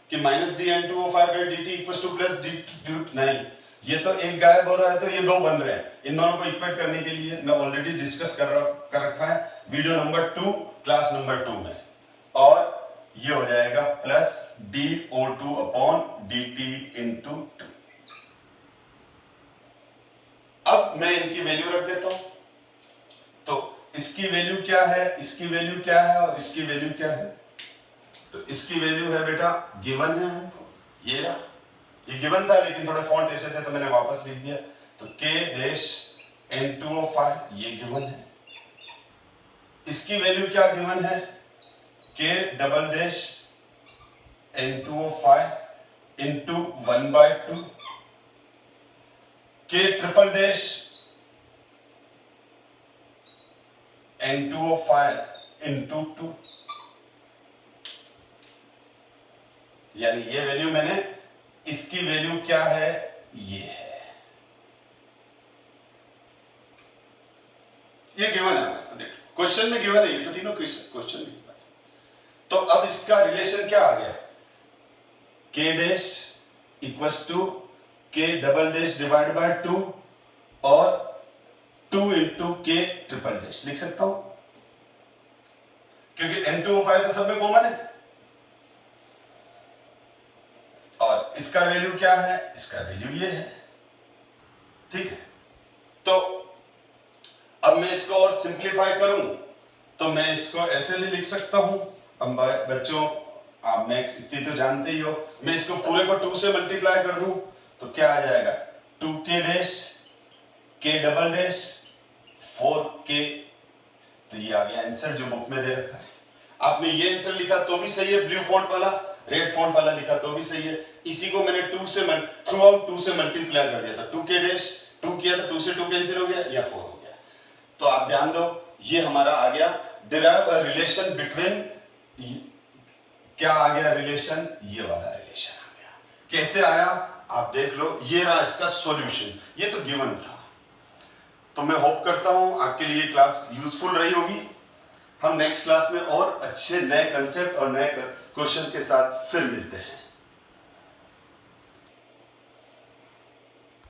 कि minus dN2O5 by dt equals to plus d9। ये तो एक गायब हो रहा है तो ये दो बन रहे हैं। इन दोनों को इक्वेट करने के लिए मैं ऑलरेडी डिस्कस कर रखा है वीडियो नंबर 2 क्लास नंबर 2 में, और ये हो जाएगा plus dO2 upon dt into 2। अब मैं इनकी वैल्यू रख देता हूं, तो इसकी वैल्यू क्या है, इसकी वैल्यू क्या है और इसकी वैल्यू क्या है। तो इसकी वैल्यू है बेटा, गिवन है हमको, ये रहा, ये गिवन था लेकिन थोड़े फॉन्ट ऐसे थे तो मैंने वापस लिख दिया। तो K डैश N2O5 ये गिवन है, इसकी वैल्यू क्या गिवन है, K double dash N2O5 into 1/2, K triple dash N2O5 into 2। यानी ये वैल्यू मैंने, इसकी वैल्यू क्या है, ये है, ये गिवन है। तो देखो क्वेश्चन में गिवन है, ये तो तीनों क्वेश्चन में गिवन है। तो अब इसका रिलेशन क्या आ गया, K dash equals to K double dash divide by 2 और 2 इंटू K ट्रिपल डैश लिख सकता हूं, क्योंकि N2O5 तो सब में कॉमन है। और इसका वैल्यू क्या है, इसका वैल्यू ये है। ठीक है, तो अब मैं इसको और सिंप्लीफाई करूं तो मैं इसको ऐसे भी लिख सकता हूं। अब बच्चों आप मैथ्स इतनी तो जानते ही हो, मैं इसको पूरे को 2 से मल्टीप्लाई कर दूं तो क्या आ जाएगा 2k dash k double dash 4k। तो ये आ गया आंसर जो बुक में दे रखा है। आपने ये आंसर लिखा तो भी सही है, ब्लू फॉन्ट वाला, रेड फॉन्ट वाला लिखा तो भी सही है। इसी को मैंने 2 से थ्रू आउट 2 से मल्टीप्लाई कर दिया था, 2k डैश 2 किया तो 2 से 2 कैंसिल हो गया या 4 हो गया। तो आप ध्यान दो, ये हमारा आ गया डिराइव अ रिलेशन बिटवीन, क्या आ गया रिलेशन, ये वाला रिलेशन आ गया। कैसे आया आप देख लो, ये रहा इसका सॉल्यूशन, ये तो गिवन था। तो मैं होप करता हूं आपके लिए क्लास यूजफुल रही होगी। हम नेक्स्ट क्लास में और अच्छे नए कंसेप्ट और नए क्वेश्चन के साथ फिर मिलते हैं।